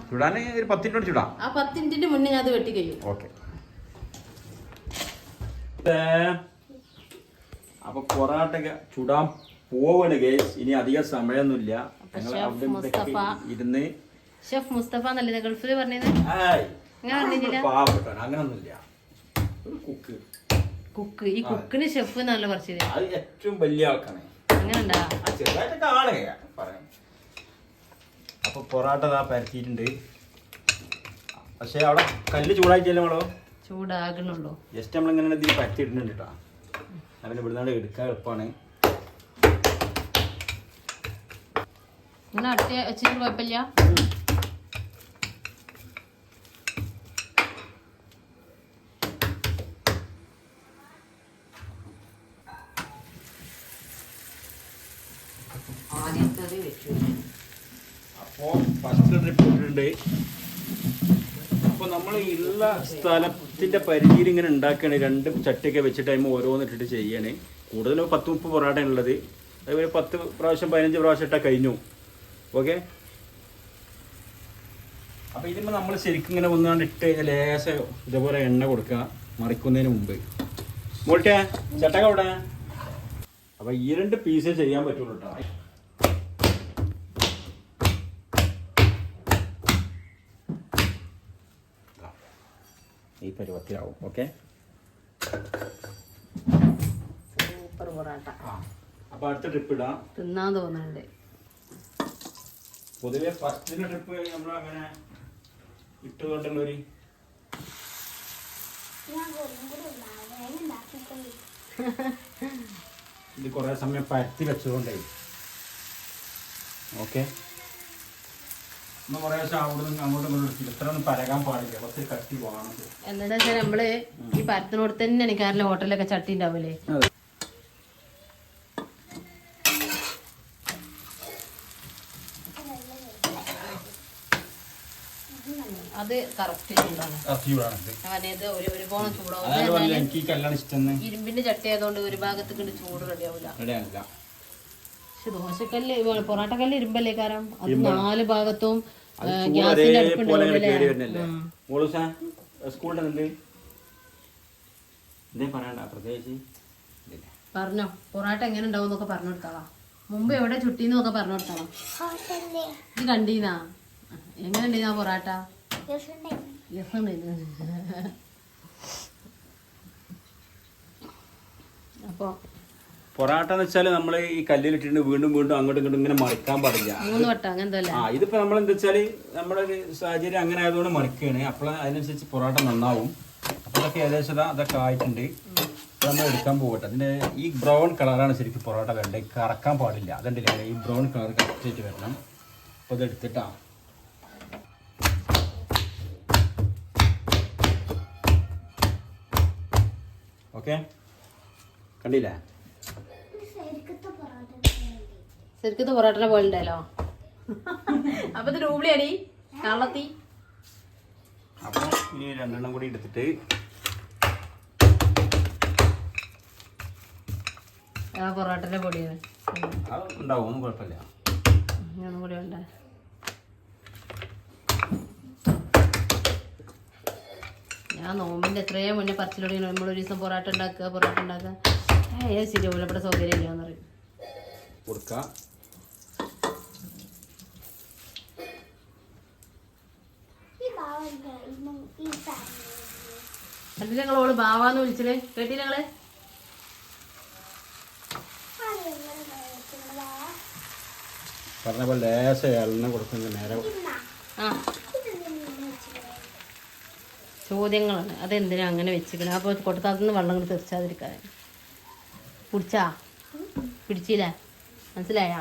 ചൂടാൻ ഒരു 10 മിനിറ്റ് ചൂടാം ആ 10 മിനിറ്റിന്റെ മുന്നേ ഞാൻ അത് വെട്ടി കഴിയും ഓക്കെ അപ്പൊ പൊറാട്ടൊക്കെ ചുടാൻ പോവാണ് ഗൈസ് ഇനി അധികം സമയമൊന്നുമില്ല ഇരുന്ന് ഷെഫ് മുസ്തഫ എന്നല്ലേ ഗൾഫില് പറഞ്ഞത് പാവപ്പെട്ട അങ്ങനൊന്നുമില്ല കുക്ക് ഈ കുക്കിന് ഷെഫ് എന്നല്ല പറഞ്ഞത് അത് ഏറ്റവും വലിയ ആൾക്കാണ് അങ്ങനെണ്ടാ ചെറുതായിട്ടൊക്കെ ആണ് പറയാൻ അപ്പൊ പൊറാട്ട പരത്തിയിട്ടുണ്ട് പക്ഷെ അവിടെ കല്ല് ചൂടായിട്ടല്ലേ നമ്മളോ ചൂടാകണുള്ളൂ ജസ്റ്റ് നമ്മളിങ്ങനെ ഇതിൽ പരത്തിയിട്ടുണ്ട് കേട്ടോ അവന് ഇവിടുന്നാണ്ട് എടുക്കാൻ എളുപ്പമാണ് ഇങ്ങനെ അടുത്ത വെച്ചിട്ട് കുഴപ്പമില്ല അപ്പോ ഫസ്റ്റ് ട്രിപ്പ് ഇട്ടിട്ടുണ്ട് അപ്പൊ നമ്മൾ ഉള്ള സ്ഥലത്തിന്റെ പരിധിയിൽ ഇങ്ങനെ ഉണ്ടാക്കുകയാണ് 2 ചട്ടിയൊക്കെ വെച്ചിട്ട് അതിന് ഓരോന്നിട്ടിട്ട് ചെയ്യാണ് കൂടുതലും 10-30 പൊറാട്ട ഉള്ളത് അതുപോലെ 10 പ്രാവശ്യം 15 പ്രാവശ്യം ഇട്ടാൽ കഴിഞ്ഞു ഓക്കെ അപ്പൊ ഇതിപ്പോ നമ്മൾ ശരിക്കും ഇങ്ങനെ ഒന്നാണ്ട് ഇട്ട് കഴിഞ്ഞാൽ ലേശം ഇതേപോലെ എണ്ണ കൊടുക്കുക മറിക്കുന്നതിന് മുമ്പ് മോൾട്ടേ ചട്ടക അവിടെ അപ്പൊ ഈ 2 പീസേ ചെയ്യാൻ പറ്റുള്ളൂ കേട്ടോ ഈ പരുവത്തിലാവും ഓക്കെ സൂപ്പർ പൊറാട്ട അപ്പൊ അടുത്ത ട്രിപ്പ് ഇടാം തിന്നാൻ തോന്നുന്നുണ്ട് പൊതുവെ ഫസ്റ്റിന്റെ ട്രിപ്പ് നമ്മൾ അങ്ങനെ ഇട്ടുകൊണ്ടുള്ളൊരു ഇത് കുറെ സമയം പരത്തി വെച്ചതുകൊണ്ടേ ഓക്കെ കുറെ അവിടെ അങ്ങോട്ടും ഇത്ര ഒന്നും പരകാൻ പാടില്ല കുറച്ച് കട്ടി വേണം എന്താ വെച്ചാൽ നമ്മള് ഈ പരത്തിനോട് തന്നെ എനിക്കാറില്ല ഹോട്ടലിലൊക്കെ ചട്ടി ഉണ്ടാവില്ലേ അത് കറക്റ്റ് ചൂടാവും ഇരുമ്പിന്റെ ചട്ടി ആയതുകൊണ്ട് ഒരു ഭാഗത്തേക്ക് ചൂട് റെഡിയാവില്ല പക്ഷെ ദോശക്കല്ല് പൊറാട്ടക്കല്ല് ഇരുമ്പല്ലേ കാരണം അത് 4 ഭാഗത്തും അത് ഗ്യാസിന്റെ ഒരേപോലെ ഇങ്ങനെ കേറി അടുപ്പുണ്ടാവില്ലേ? വരുന്നല്ലേ മോളൂസ സ്കൂളിൽ എന്ത് എന്തേ പറയണ്ട പ്രത്യേകിച്ച് ഇല്ല. പറഞ്ഞോ പൊറാട്ട എങ്ങനെ ഉണ്ടാവും എന്നൊക്കെ പറഞ്ഞു കൊടുത്താളാ. മുമ്പ് എവിടെ ചുട്ടീന്നൊക്കെ പറഞ്ഞു കൊടുത്താളാ. ഇത് കണ്ടീനാ എങ്ങനെ ഉണ്ടീനാ പൊറാട്ട? രസമുണ്ടായിരുന്നു. അപ്പൊ പൊറാട്ട എന്ന് വെച്ചാൽ നമ്മൾ ഈ കല്ലിലിട്ടിട്ട് വീണ്ടും വീണ്ടും അങ്ങോട്ടും ഇങ്ങോട്ടും ഇങ്ങനെ മറിക്കാൻ പാടില്ല. 3 വട്ടം അങ്ങനത്തെ ഇതിപ്പോ നമ്മൾ എന്താ വെച്ചാല് നമ്മുടെ ഒരു സാഹചര്യം അങ്ങനെ ആയതുകൊണ്ട് മറിക്കുകയാണ്. അപ്പോൾ അതിനനുസരിച്ച് പൊറാട്ട നന്നാവും. അപ്പൊ അതൊക്കെ ഏകദേശം അതൊക്കെ ആയിട്ടുണ്ട്. അപ്പൊ നമ്മൾ എടുക്കാൻ പോകട്ടെ. അതിന്റെ ഈ ബ്രൗൺ കളറാണ് ശരിക്കും പൊറോട്ട വേണ്ടത്. കറക്കാൻ പാടില്ല. അതുണ്ടല്ലേ ഈ ബ്രൗൺ കളർ കറക്റ്റ് ആയിട്ട് വരണം. അപ്പൊ ഇത് എടുത്തിട്ടാ ഓക്കെ കണ്ടില്ലേ? ശരിക്കത്തെ പൊറാട്ടനെ പോലെ ഉണ്ടല്ലോ. അപ്പൊ ഇത് രൂപളി കള്ളത്തി. അപ്പൊ ഇനി 2 എണ്ണം കൂടി എടുത്തിട്ട് ആ പൊറാട്ടന്റെ പൊടിയാണ് അത് ഉണ്ടാവും, ഒന്നും കുഴപ്പമില്ല. ഒന്നും കൂടി ഉണ്ട്. ഞാൻ നോമ്പിന്റെ എത്രയോ മുന്നേ പറച്ചിലോടെ നമ്മളൊരു ദിവസം പൊറാട്ട ഉണ്ടാക്കുക ശരിയാവില്ല, ഇവിടെ സൗകര്യം ഇല്ലാന്ന് പറയും. കൊടുക്കാം. എന്നിട്ട് ഞങ്ങളോട് ബാവാന്ന് വിളിച്ചില്ലേ, കേട്ടില്ല ഞങ്ങള്? പറഞ്ഞ പോലെ ലേശം എണ്ണ കൊടുക്കുന്നത് നേരെ. ആ ചോദ്യങ്ങളാണ്, അതെന്തിനാ അങ്ങനെ വെച്ചിരിക്കണേ? അപ്പോൾ കൊട്ടത്താത്തുനിന്ന് വെള്ളം കൊണ്ട് തെറിച്ചാതിരിക്കാൻ. പിടിച്ചില്ലേ? മനസ്സിലായാ?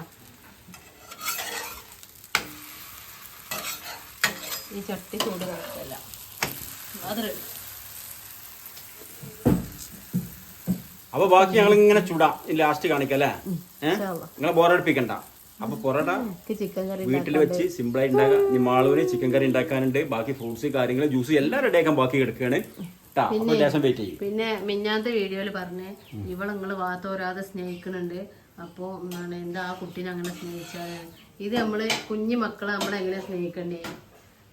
ഈ ചട്ടി ചൂട് കുഴപ്പമില്ല. അത് അപ്പൊ ബാക്കി ഞങ്ങൾ ഇങ്ങനെ ചൂടാം, ലാസ്റ്റ് കാണിക്കല്ലേ? നിങ്ങളെ ബോറടിപ്പിക്കണ്ട. അപ്പൊ പൊറോട്ട ചിക്കൻ കറി വീട്ടിൽ വെച്ച് സിമ്പിളായി ഉണ്ടാക്കാം. ഇനി മാളൂര് ചിക്കൻ കറി ഉണ്ടാക്കാനുണ്ട്. ബാക്കി ഫ്രൂട്ട്സ് കാര്യങ്ങൾ ജ്യൂസ് എല്ലാം റെഡിയാക്കാൻ ബാക്കി കിടക്കുകയാണ്. വെയിറ്റ് ചെയ്യും. പിന്നെ മിഞ്ഞാത്തെ വീഡിയോയിൽ പറഞ്ഞേ ഇവള് വാത്തോരാതെ സ്നേഹിക്കുന്നുണ്ട്. അപ്പോൾ എന്താ ആ കുട്ടീനെ അങ്ങനെ സ്നേഹിച്ചാൽ ഇത് നമ്മള് കുഞ്ഞു മക്കളെ നമ്മളെങ്ങനെ സ്നേഹിക്കണ്ടേ?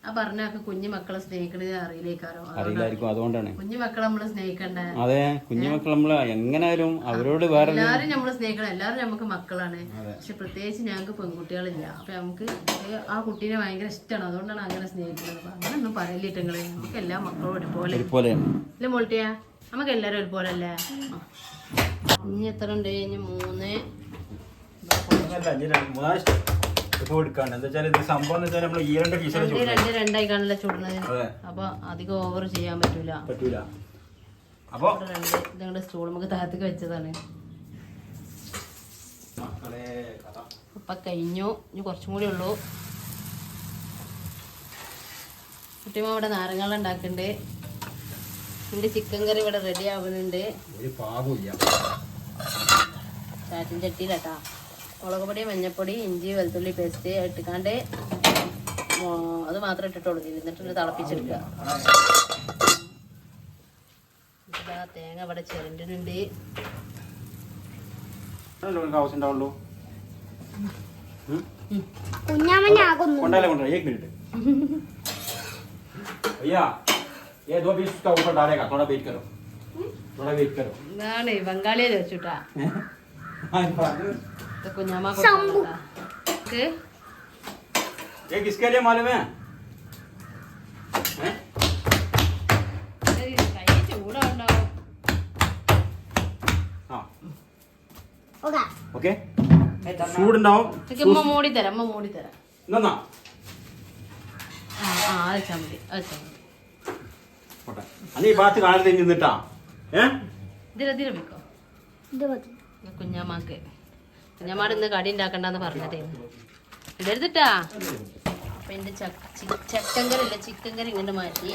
ആ പറഞ്ഞൊക്കെ കുഞ്ഞു മക്കളെ സ്നേഹിക്കണത് അറിയില്ലായിരിക്കും, അതുകൊണ്ടാണ്. കുഞ്ഞു മക്കളെ നമ്മള് സ്നേഹിക്കണ്ടേ? അതെ, കുഞ്ഞുമക്കൾ നമ്മള് എങ്ങനെയായാലും അവരോട് വേറെ എല്ലാരും നമ്മള് സ്നേഹിക്കണം. എല്ലാരും നമുക്ക് മക്കളാണ്. പക്ഷെ പ്രത്യേകിച്ച് ഞങ്ങൾക്ക് പെൺകുട്ടികളില്ല. അപ്പൊ നമുക്ക് ആ കുട്ടീനെ ഭയങ്കര ഇഷ്ടമാണ്. അതുകൊണ്ടാണ് അങ്ങനെ സ്നേഹിക്കുന്നത്. അപ്പൊ അങ്ങനെ ഒന്നും പറയലിട്ടങ്ങള് നമുക്ക് എല്ലാ മക്കളും ഒരുപോലെ അല്ലേ മോൾട്ടിയാ? നമുക്ക് എല്ലാരും ഒരുപോലെ അല്ലേ? ഇനി എത്ര ഉണ്ട്? ഇനി 3 രണ്ടായി കാണല്ലോ ചൂടുന്നത്. അപ്പൊ അധികം ഓവർ ചെയ്യാൻ പറ്റൂല. നിങ്ങളുടെ സ്റ്റൂൾ നമുക്ക് താഴത്തേക്ക് വെച്ചതാണ്. അപ്പൊ കഴിഞ്ഞു. ഇനി കുറച്ചും കൂടി ഉള്ളൂ. കുട്ടിമ്മ ഇവിടെ നാരങ്ങ ഉണ്ടാക്കുന്നുണ്ട്. എന്റെ ചിക്കൻ കറി ഇവിടെ റെഡി ആവുന്നുണ്ട്. ചാറ്റിൻ ചട്ടിയിലാട്ടാ. മുളക് പൊടി, മഞ്ഞപ്പൊടി, ഇഞ്ചി, വെളുത്തുള്ളി പേസ്റ്റ് ഇട്ടിക്കാണ്ട് അത് മാത്രം ഇട്ടിട്ടുള്ളൂ. എന്നിട്ട് തിളപ്പിച്ചെടുക്കുക. തേങ്ങ ഇവിടെ ചിരണ്ടുന്നുണ്ട്. ഇതാണ് ബംഗാളിയെ ചോദിച്ചുട്ടാ. കുഞ്ഞാമ്മ किसके लिए मालूम है? ചൂടുണ്ടാവും. ഓക്കെ, ചൂടുണ്ടാവും. മൂടി തരാം. എന്നാ അയച്ചാ മതി. അന്ന് ഈ ഭാഗത്ത് കാണരുത് നിന്നിട്ടാ. ഇതിലെത്തിരി വെക്കോ കുഞ്ഞാമാട് ഇന്ന് കടി ഉണ്ടാക്കണ്ടെന്ന് പറഞ്ഞതേ ഇടരുതിട്ടാ. അപ്പൊ എന്റെ ചിക്കൻ കറി ഇല്ല, ചിക്കൻ കറി ഇങ്ങനെ മാറ്റി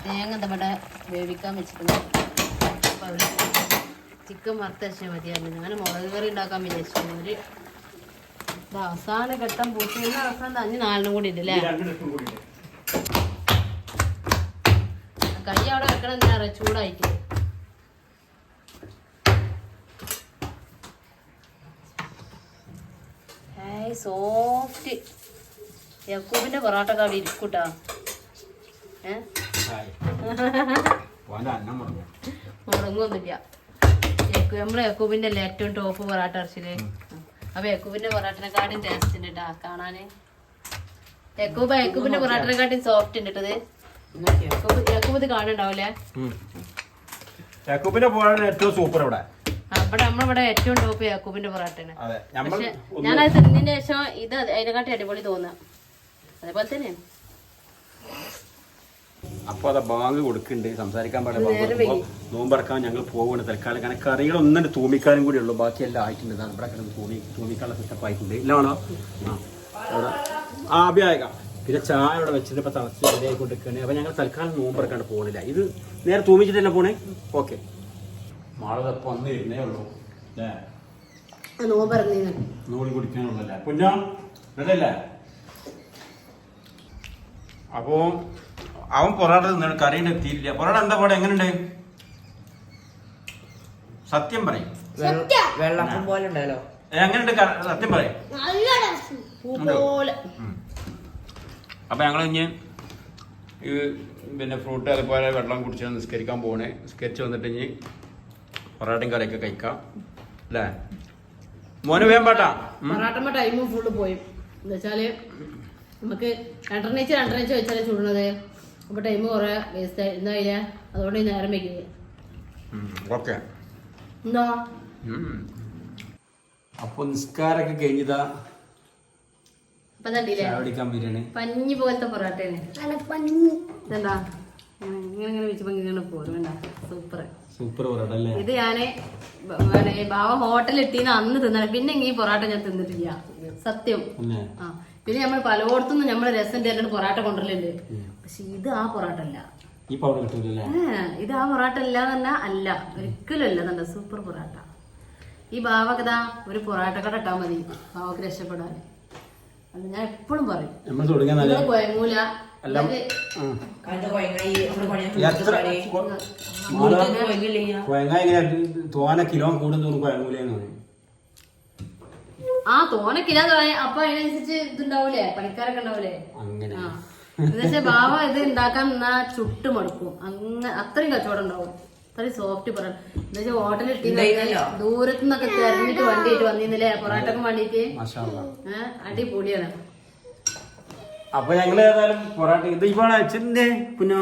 തേങ്ങ ഇവിടെ വേവിക്കാൻ വെച്ചിട്ടുണ്ട്. അപ്പൊ അവര് ചിക്കൻ വറുത്തരച്ചാൽ മതിയായിരുന്നു. ഞാൻ മുളക് കറി ഉണ്ടാക്കാൻ വിചാരിച്ചു. ഒരു അവസാന ഘട്ടം പൂട്ടുന്ന അവസാനം 4 കൂടി ഉണ്ടല്ലേ? കൈ അവിടെ വെക്കണം. എന്തിനാ അറിയാം? ചൂടായിട്ട് സോഫ്റ്റ് യക്കൂബിന്റെ പൊറാട്ട ഒക്കെ അവിടെ ഇരിക്കൂട്ടാ. മുടങ്ങൊന്നുമില്ല. നമ്മളെ യക്കൂബിന്റെ അല്ലേ ഏറ്റവും ടോപ്പ് പൊറാട്ട ഇറച്ചില്. അപ്പൊ യക്കൂബിന്റെ പൊറാട്ടിനെക്കാട്ടും ടേസ്റ്റ് ഉണ്ട് കേട്ടാ കാണാന്. യക്കൂബിന്റെ പൊറാട്ടിനെക്കാട്ടും സോഫ്റ്റ് ഉണ്ട് കേട്ടത്. യക്കൂബ് ഇത് കാണുന്നുണ്ടാവൂലേ? യക്കൂബിന്റെ പൊറാട്ട ഏറ്റവും സൂപ്പർ ഇവിടെ. അവിടെ നമ്മളിവിടെ ഏറ്റവും ടോപ്പ് യാക്കൂബിന്റെ പൊറാട്ടയാണ്. പക്ഷെ ഞാനത് തിന്നതിന് ശേഷം ഇത് അതിനെക്കാട്ടി അടിപൊളി തോന്നുക. അതേപോലെ തന്നെയാണ്. അപ്പൊ അത് ബാങ്ക് കൊടുക്കുന്നുണ്ട്, സംസാരിക്കാൻ പാടില്ല. നോമ്പറക്കാൻ ഞങ്ങൾ പോവുകയാണ് തൽക്കാലം. കാരണം കറികളൊന്നും തൂമിക്കാനും കൂടി ഉള്ളൂ, ബാക്കിയെല്ലാം ആയിട്ടുണ്ട്. ഇവിടെ കിടന്ന് തൂമിക്കാനുള്ള സെറ്റപ്പ് ആയിട്ടുണ്ട്. ഇല്ലാണോ? ആഭ്യായകം. പിന്നെ ചായ ഇവിടെ വെച്ചിട്ട് ഇപ്പൊ തിളച്ച് റെഡിയായിക്കൊണ്ടിരിക്കുകയാണ്. അപ്പൊ ഞങ്ങൾ തൽക്കാലം നോമ്പറക്കാണ്ട് പോകുന്നില്ല. ഇത് നേരെ തൂമിച്ചിട്ടല്ലേ പോണേ? ഓക്കെ. മാളതപ്പം വന്ന് ഇരുന്നേ ഉള്ളൂ അല്ലേ? നോടി കുടിക്കാനുള്ളല്ലേ കുഞ്ഞാ അല്ലേ? അപ്പോ അവൻ പൊറാട്ട തിന്നാണ്, കറിയുടെ എത്തിയില്ല. പൊറാട്ട എന്താ പാടെ, എങ്ങനെയുണ്ട്? സത്യം പറയും. വെള്ളപ്പം പോലെ ഉണ്ടല്ലോ. എങ്ങനെയുണ്ട്? സത്യം പറയും. അപ്പൊ ഞങ്ങൾ ഇനി ഈ പിന്നെ ഫ്രൂട്ട് അതുപോലെ വെള്ളം കുടിച്ചാൽ നിസ്കരിക്കാൻ പോകണേ. നിസ്കരിച്ച് വന്നിട്ട് ഇനി പൊറാട്ടയും കറിയൊക്കെ കഴിക്കാം അല്ലേ? മോന് വേഗം പാട്ടാ. പൊറാട്ടമ്മ ടൈമും ഫുള്ള് പോയി. എന്താ വെച്ചാല് നമുക്ക് രണ്ടരച്ച് വെച്ചാലേ ചൂടുന്നത്. അപ്പൊ ടൈം കുറെ വേസ്റ്റ് ആയി എന്തായില്ല. അതുകൊണ്ട് നേരം വെക്കുക. ഓക്കെ. എന്താ അപ്പൊ നിസ്കാരൊക്കെ കഴിഞ്ഞതാ. അപ്പൊ തണ്ടില്ലേ പഞ്ഞി പോലത്തെ പൊറാട്ടയാണ്. ഇതെന്താ ഇങ്ങനെ വെച്ചപ്പോ ഇങ്ങനെ പോരും. വേണ്ട സൂപ്പർ സൂപ്പർ പൊറാട്ട അല്ലേ? ഇത് ഞാന് ബാവ ഹോട്ടലിൽ ഇട്ടീന്ന് അന്ന് തിന്നണം. പിന്നെ ഈ പൊറാട്ട ഞാൻ തിന്നിട്ടില്ല സത്യം. ആ പിന്നെ നമ്മൾ പലയിടത്തുനിന്ന് നമ്മള് രസം തരുന്ന പൊറാട്ട കൊണ്ടുവരലുണ്ട്. പക്ഷെ ഇത് ആ പൊറാട്ട അല്ല. ഇത് ആ പൊറാട്ട അല്ല തന്നെ അല്ല, ഒരിക്കലും അല്ല. നല്ല സൂപ്പർ പൊറാട്ട. ഈ ബാവക്കതാ ഒരു പൊറാട്ട കട ഇട്ടാ മതി ബാവക്ക് രക്ഷപ്പെടാൻ. അത് ഞാൻ എപ്പോഴും പറയും. കുഴങ്ങൂല. തോന കിലോ കൂടുന്നോറും കുഴങ്ങൂലെന്ന്. ആ തോന കിലോ അപ്പൊ അതിനനുസരിച്ച് ഇതുണ്ടാവൂലേ, പണിക്കാരൊക്കെ ഉണ്ടാവൂലേ. അങ്ങനെ എന്നുവെച്ചാൽ ബാവ ഇത് ഉണ്ടാക്കാൻ നിന്നാ ചുട്ട് മടുക്കും. അങ്ങനെ അത്രയും കച്ചവടം ഉണ്ടാവും. അത്രയും സോഫ്റ്റ് പൊറാട്ട. എന്നുവെച്ചാൽ ഹോട്ടലിൽ ഇട്ടില്ല ദൂരത്തു നിന്നൊക്കെ തെരഞ്ഞിട്ട് വണ്ടിയിട്ട് വന്നിരുന്നില്ലേ പൊറാട്ടക്ക് വേണ്ടിട്ട്. അടിപൊളിയാണ്. അപ്പൊ ഞങ്ങള് ഏതായാലും പൊറാട്ട ഇത് ഇവിടെ വെച്ചിട്ടുണ്ടേ കുഞ്ഞോ.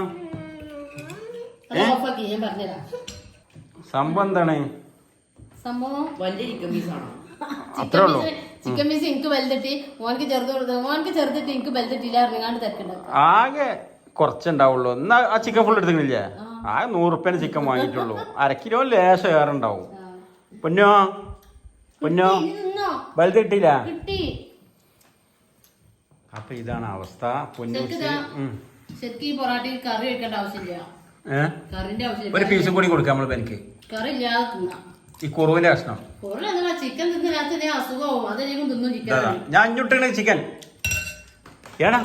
ഓഫാക്കി ഞാൻ പറഞ്ഞുതരാം. സംഭവം എന്താണ്? സംഭവം വലിയ ചിക്കൻ പീസാണോ? അത്രേ ഉള്ളൂ. ചിക്കൻ പീസ് എനിക്ക് വലുതിട്ട് മോനക്ക് ചെറുതിട്ട് എനിക്ക് വലുതിട്ടില്ല ഇറങ്ങാണ്ട് തിരക്കുണ്ടാവും. ആകെ കുറച്ചുണ്ടാവുള്ളൂ. എന്നാ ആ ചിക്കൻ ഫുൾ എടുത്തിട്ടില്ലേ? ആ 100 റുപ്യേന് ചിക്കൻ വാങ്ങിയിട്ടുള്ളൂ. 1/2 കിലോ ലേശം ഏറെ ഉണ്ടാവും. പൊന്നോ വലുത് കിട്ടിയില്ല. അപ്പൊ ഇതാണ് അവസ്ഥ. ശരിക്കും ഈ പൊറാട്ടയിൽ കറി വെക്കേണ്ട ആവശ്യമില്ല. കറിന്റെ ആവശ്യം ഒരു പീസും കൂടി കൊടുക്കാം നമ്മള്. എനിക്ക് കറി ഇല്ലാതെ തിന്നാം. ഈ കുറവിന്റെ കഷ്ണം ചിക്കൻ തിന്നിനകത്ത് അസുഖവും അതെനിക്കും തിന്നും. ചിക്കൻ ഞാൻ അഞ്ഞുട്ടിക്കണ ചിക്കൻ ഏടാ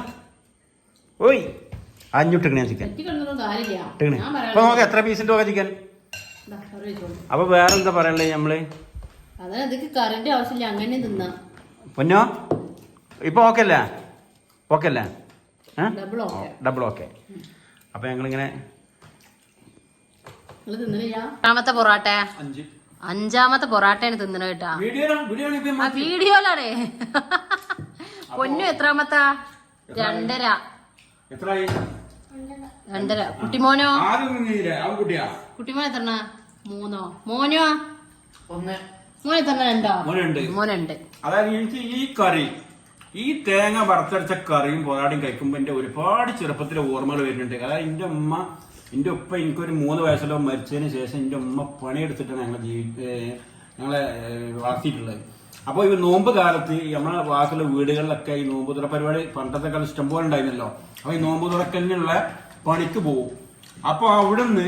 ഓയ് അഞ്ഞുട്ടിക്കണ ചിക്കൻ അപ്പൊ നോക്കാം എത്ര പീസിന്റെ നോക്കാം ചിക്കൻ. അപ്പൊ വേറെന്താ പറയണ്ടേ നമ്മള്? അതൊക്കെ കറിന്റെ ആവശ്യമില്ല, അങ്ങനെ തിന്നാം. പൊന്നോ ഇപ്പൊ ഓക്കെ അല്ലേ? ഓക്കെ അല്ലേ? Double okay. അപ്പൊ ഞങ്ങളിങ്ങനെ അഞ്ചാമത്തെ പൊറാട്ടയാണ് തിന്നണ കേട്ടാ. ആ വീഡിയോയിലാണേ. പൊന്നു എത്രാമത്താ? 2.5. കുട്ടിമോനോ? കുട്ടിമോൻ എത്ര? 3. മോനോ? 1. മോൻ എത്ര? 2. മോനുണ്ട്. അതായത് എനിക്ക് ഈ കറി, ഈ തേങ്ങ വറുത്തരച്ച കറിയും പൊറാട്ടയും കഴിക്കുമ്പോ എന്റെ ഒരുപാട് ചെറുപ്പത്തിലെ ഓർമ്മകൾ വരുന്നുണ്ട്. അതായത് എന്റെ ഉപ്പ എനിക്കൊരു 3 വയസ്സിലോ മരിച്ചതിന് ശേഷം എന്റെ ഉമ്മ പണിയെടുത്തിട്ടാണ് ഞങ്ങളെ വളർത്തിയിട്ടുള്ളത്. അപ്പോൾ ഈ നോമ്പ് കാലത്ത് നമ്മളെ വാക്കുള്ള വീടുകളിലൊക്കെ ഈ നോമ്പ് തുറ പരിപാടി പണ്ടത്തെ കാലം ഇഷ്ടംപോലെ ഉണ്ടായിരുന്നല്ലോ. അപ്പൊ ഈ നോമ്പ് തുറക്കലിനുള്ള പണിക്ക് പോകും. അപ്പൊ അവിടുന്ന്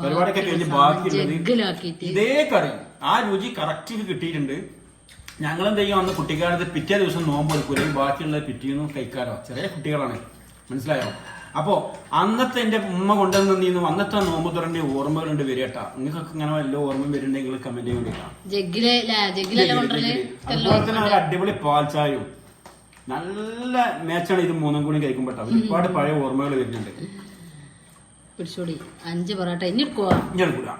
പരിപാടിയൊക്കെ കഴിഞ്ഞ് ബാക്കിയുള്ളത് ഇതേ കറി ആ രുചി കറക്റ്റ് കിട്ടിയിട്ടുണ്ട്. ഞങ്ങളെന്ത് ചെയ്യും, അന്ന് കുട്ടിക്കാലത്ത് പിറ്റേ ദിവസം നോമ്പ് എടുക്കൂല, ബാക്കിയുള്ള പിറ്റേന്നും കഴിക്കാറോ. ചെറിയ കുട്ടികളാണ്, മനസ്സിലായോ? അപ്പോ അന്നത്തെ എന്റെ ഉമ്മ കൊണ്ടുവന്നു അന്നത്തെ നോമ്പ് തുറന്റെ ഓർമ്മകളുണ്ട് വരികട്ടാ. നിങ്ങൾക്കൊക്കെ ഇങ്ങനെ വല്ല ഓർമ്മ വരുന്നുണ്ടെങ്കിൽ കമന്റ് ചെയ്യേണ്ടിട്ടാ. അതുപോലെ തന്നെ നല്ല അടിപൊളി പാൽച്ചായും നല്ല മാച്ചാണ് ഇത് മൂന്നും കൂടി കഴിക്കുമ്പോട്ടാ. ഒരുപാട് പഴയ ഓർമ്മകൾ വരുന്നുണ്ട്. പിടിച്ചോടി 5 പൊറോട്ട ഇനി എടുക്കുവാ.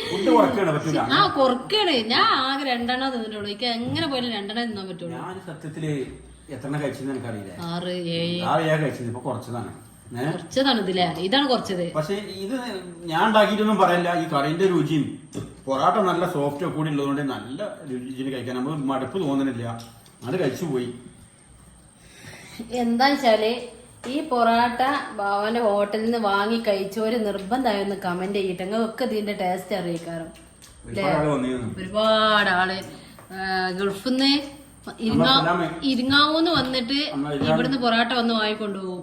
ഫുഡ് കുറക്കാണ് പറ്റൂല. ആ കൊറക്കാണ്. ഞാൻ ആകെ 2 തിന്നിട്ടുള്ളൂ. എനിക്ക് എങ്ങനെ പോയാലും 2 തിന്നാൻ പറ്റുള്ളൂ. ഞാൻ സത്യത്തില് എത്ര കഴിച്ചെന്ന് എനിക്കറിയില്ല. 6, 7 കഴിച്ചത്. ഇപ്പൊ കുറച്ചതാണ്. കുറച്ചതാണ് ഇതില്ലേ. ഇതാണ് കുറച്ചത്. പക്ഷെ ഇത് ഞാൻ ഉണ്ടാക്കിയിട്ടൊന്നും പറയില്ല. ഈ കറിന്റെ രുചിയും പൊറോട്ട നല്ല സോഫ്റ്റ് കൂടി ഉള്ളതുകൊണ്ട് നല്ല രുചിയിൽ കഴിക്കാൻ നമുക്ക് മടുപ്പ് തോന്നുന്നില്ല. അത് കഴിച്ചു പോയി. എന്താ വെച്ചാല് ഈ പൊറാട്ട അവന്റെ ഹോട്ടലിൽ നിന്ന് വാങ്ങി കഴിച്ചവര് നിർബന്ധമായൊന്ന് കമന്റ് ചെയ്തിട്ട് ഒക്കെ ഇതിന്റെ ടേസ്റ്റ് അറിയിക്കാറും. ഒരുപാട് ആള് ഗൾഫിൽ നിന്ന് ഇരിങ്ങാവൂന്ന് വന്നിട്ട് ഇവിടുന്ന് പൊറാട്ട വന്ന് വാങ്ങിക്കൊണ്ടുപോകും.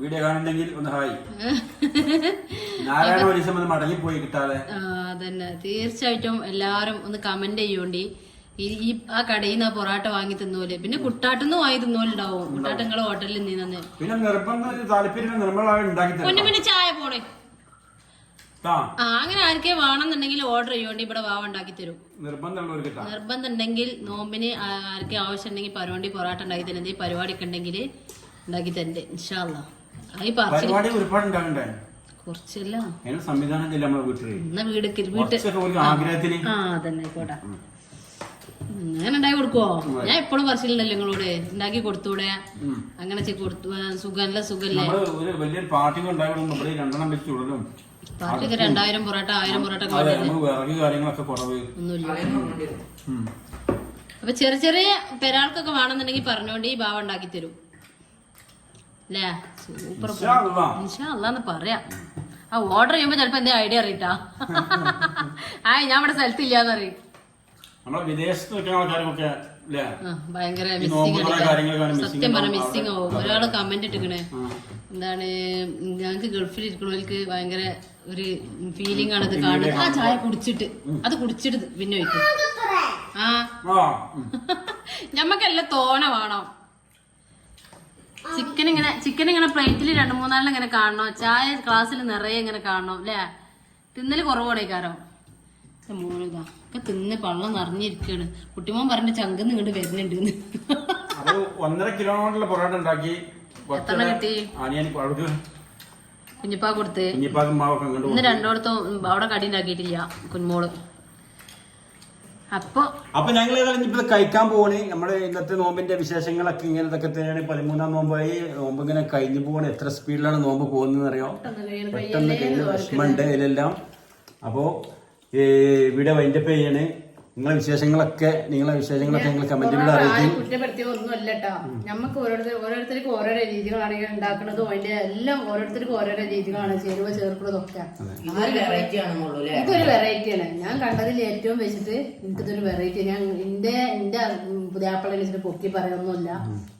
വീഡിയോ കാണുന്നെങ്കിൽ ഒന്ന് ഹായ്. നാരായണ മടങ്ങി പോയി കിട്ടാതെ. അതന്നെ തീർച്ചയായിട്ടും എല്ലാരും ഒന്ന് കമന്റ് ചെയ്യോണ്ടി. ഈ ആ കടയിൽ നിന്ന് പൊറാട്ട വാങ്ങി തിന്നോലെ. പിന്നെ കുട്ടാട്ടുന്ന് വാങ്ങി തിന്നോലുണ്ടാവും. കുട്ടാട്ടങ്ങള് ഹോട്ടലിൽ നിന്ന് പിന്നെ നിർബന്ധം താല്പര്യം പിന്നെ ചായ പോണേ. അങ്ങനെ ആർക്കേ വേണമെന്നുണ്ടെങ്കിൽ ഓർഡർ ചെയ്യോണ്ടി ഇവിടെ വാവ ഉണ്ടാക്കി തരും. നിർബന്ധം ഉണ്ടെങ്കിൽ നോമ്പിന് ആർക്കെ ആവശ്യം ഉണ്ടെങ്കിൽ പരവണ്ടി പൊറാട്ട ഉണ്ടാക്കി തരുന്നത്. പരിപാടിയൊക്കെ ഉണ്ടെങ്കിൽ ഉണ്ടാക്കി തരണ്ടേ ഇൻഷാ അല്ലാഹ്. കുറച്ചല്ല സംവിധാനം എന്നാ അതന്നെ ആയിക്കോട്ടെ. അങ്ങനെ ഉണ്ടാക്കി കൊടുക്കുവോ? ഞാൻ എപ്പോഴും പറച്ചിലുണ്ടല്ലോ നിങ്ങളോട് ഉണ്ടാക്കി കൊടുത്തൂടെ. അങ്ങനെ സുഖല്ല സുഖല്ലേ. പാർട്ടിക്ക് 2000 പൊറോട്ട 1000 പൊറോട്ട ഒന്നുമില്ല. അപ്പൊ ചെറിയ ചെറിയ പെരാൾക്കൊക്കെ വേണമെന്നുണ്ടെങ്കിൽ പറഞ്ഞോണ്ട് ഈ ഭാവം ഉണ്ടാക്കി തരും അല്ലേ. സൂപ്പർ ഇൻഷാ അല്ലാന്ന് പറയാ. ആ ഓർഡർ ചെയ്യുമ്പോ ചിലപ്പോ എന്തേ ഐഡിയ അറിയിട്ടാ. ഞാൻ ഇവിടെ സ്ഥലത്തില്ലാന്നറിയും. ഭയങ്കര സത്യം പറഞ്ഞ മിസ്സിങ് ആവും. ഒരാള് കമന്റ് ഇട്ടിക്കണേ എന്താണ് ഞങ്ങക്ക് ഗൾഫിൽ ഇരിക്കണവർക്ക് ഭയങ്കര ഒരു ഫീലിംഗ് ആണ് ഇത് കാണുന്നത്. ആ ചായ കുടിച്ചിട്ട് അത് കുടിച്ചിട്ട് പിന്നെ വയ്ക്കും. ആ ഞമ്മക്കെല്ലാം തോന വേണം. ചിക്കൻ ഇങ്ങനെ പ്ലേറ്റിൽ 2-3 ഇങ്ങനെ കാണണം. ചായ ഗ്ലാസ്സിൽ നിറയെ ഇങ്ങനെ കാണണം അല്ലേ. തിന്നല് കുറവോടേക്കാരോ. മോളിതാ ഒക്കെ തിന്ന് പള്ളം നിറഞ്ഞിരിക്കാണ്. കുട്ടിമോൻ പറഞ്ഞ ചങ്കന്ന് ഇങ്ങോട്ട് വരുന്നുണ്ട്. 1.5 കിലോ പൊറോട്ട ഉണ്ടാക്കി കിട്ടി കുഞ്ഞിപ്പാ കൊടുത്ത്. ഇന്ന് 2 അവിടെ കടി ഉണ്ടാക്കിയിട്ടില്ല കുഞ്ഞുമോള്. അപ്പൊ ഞങ്ങൾ ഇപ്പൊ കഴിക്കാൻ പോവാണ്. നമ്മുടെ ഇന്നത്തെ നോമ്പിന്റെ വിശേഷങ്ങളൊക്കെ ഇങ്ങനെ ഇതൊക്കെ തന്നെയാണ്. 13ാം നോമ്പായി. നോമ്പ് ഇങ്ങനെ കഴിഞ്ഞു പോവാണ്. എത്ര സ്പീഡിലാണ് നോമ്പ് പോകുന്നത് അറിയോ. പെട്ടെന്ന് കഴിഞ്ഞ വിഷമമുണ്ട് ഇതിലെല്ലാം. അപ്പോ വീഡിയോ വൈൻഡപ്പ് ചെയ്യാണ്. നിങ്ങളെ വിശേഷങ്ങളൊക്കെ നിങ്ങൾ കമന്റിലൂടെ അറിയിക്കും. കുറ്റപ്പെടുത്തിയൊന്നുമല്ല കേട്ടോ. നമുക്ക് ഓരോരുത്തർക്ക് ഓരോരോ രീതികളാണ് ഉണ്ടാക്കുന്നതും അതിന്റെ എല്ലാം ഓരോരുത്തർക്കും ഓരോരോ രീതികളാണ്. ചേരുവ ചേർക്കുന്നതൊക്കെ ഇതൊരു വെറൈറ്റിയാണ്. ഞാൻ കണ്ടതിൽ ഏറ്റവും വെച്ചിട്ട് എനിക്കിതൊരു വെറൈറ്റി. ഞാൻ എന്റെ പുതിയാപ്പളെ വെച്ചിട്ട് പൊക്കി പറയൊന്നുമില്ല.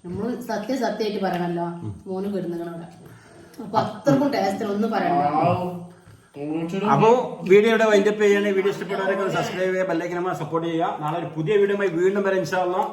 നമ്മള് സത്യമായിട്ട് പറയണല്ലോ. മോന് വരുന്നവിടെ അപ്പൊ അത്രക്കും ടേസ്റ്റ് ഒന്നും പറയണ്ട. അപ്പോ വീഡിയോയുടെ വൈൻഡപ്പ് ചെയ്യാണ്. വീഡിയോ ഇഷ്ടപ്പെട്ടവരൊക്കെ സബ്സ്ക്രൈബ് ചെയ്യുക, ബെല്ലൈക്കൻ സപ്പോർട്ട് ചെയ്യുക. നാളെ ഒരു പുതിയ വീഡിയോ വീണ്ടും വരാം ഇൻഷാ അല്ലാഹ്.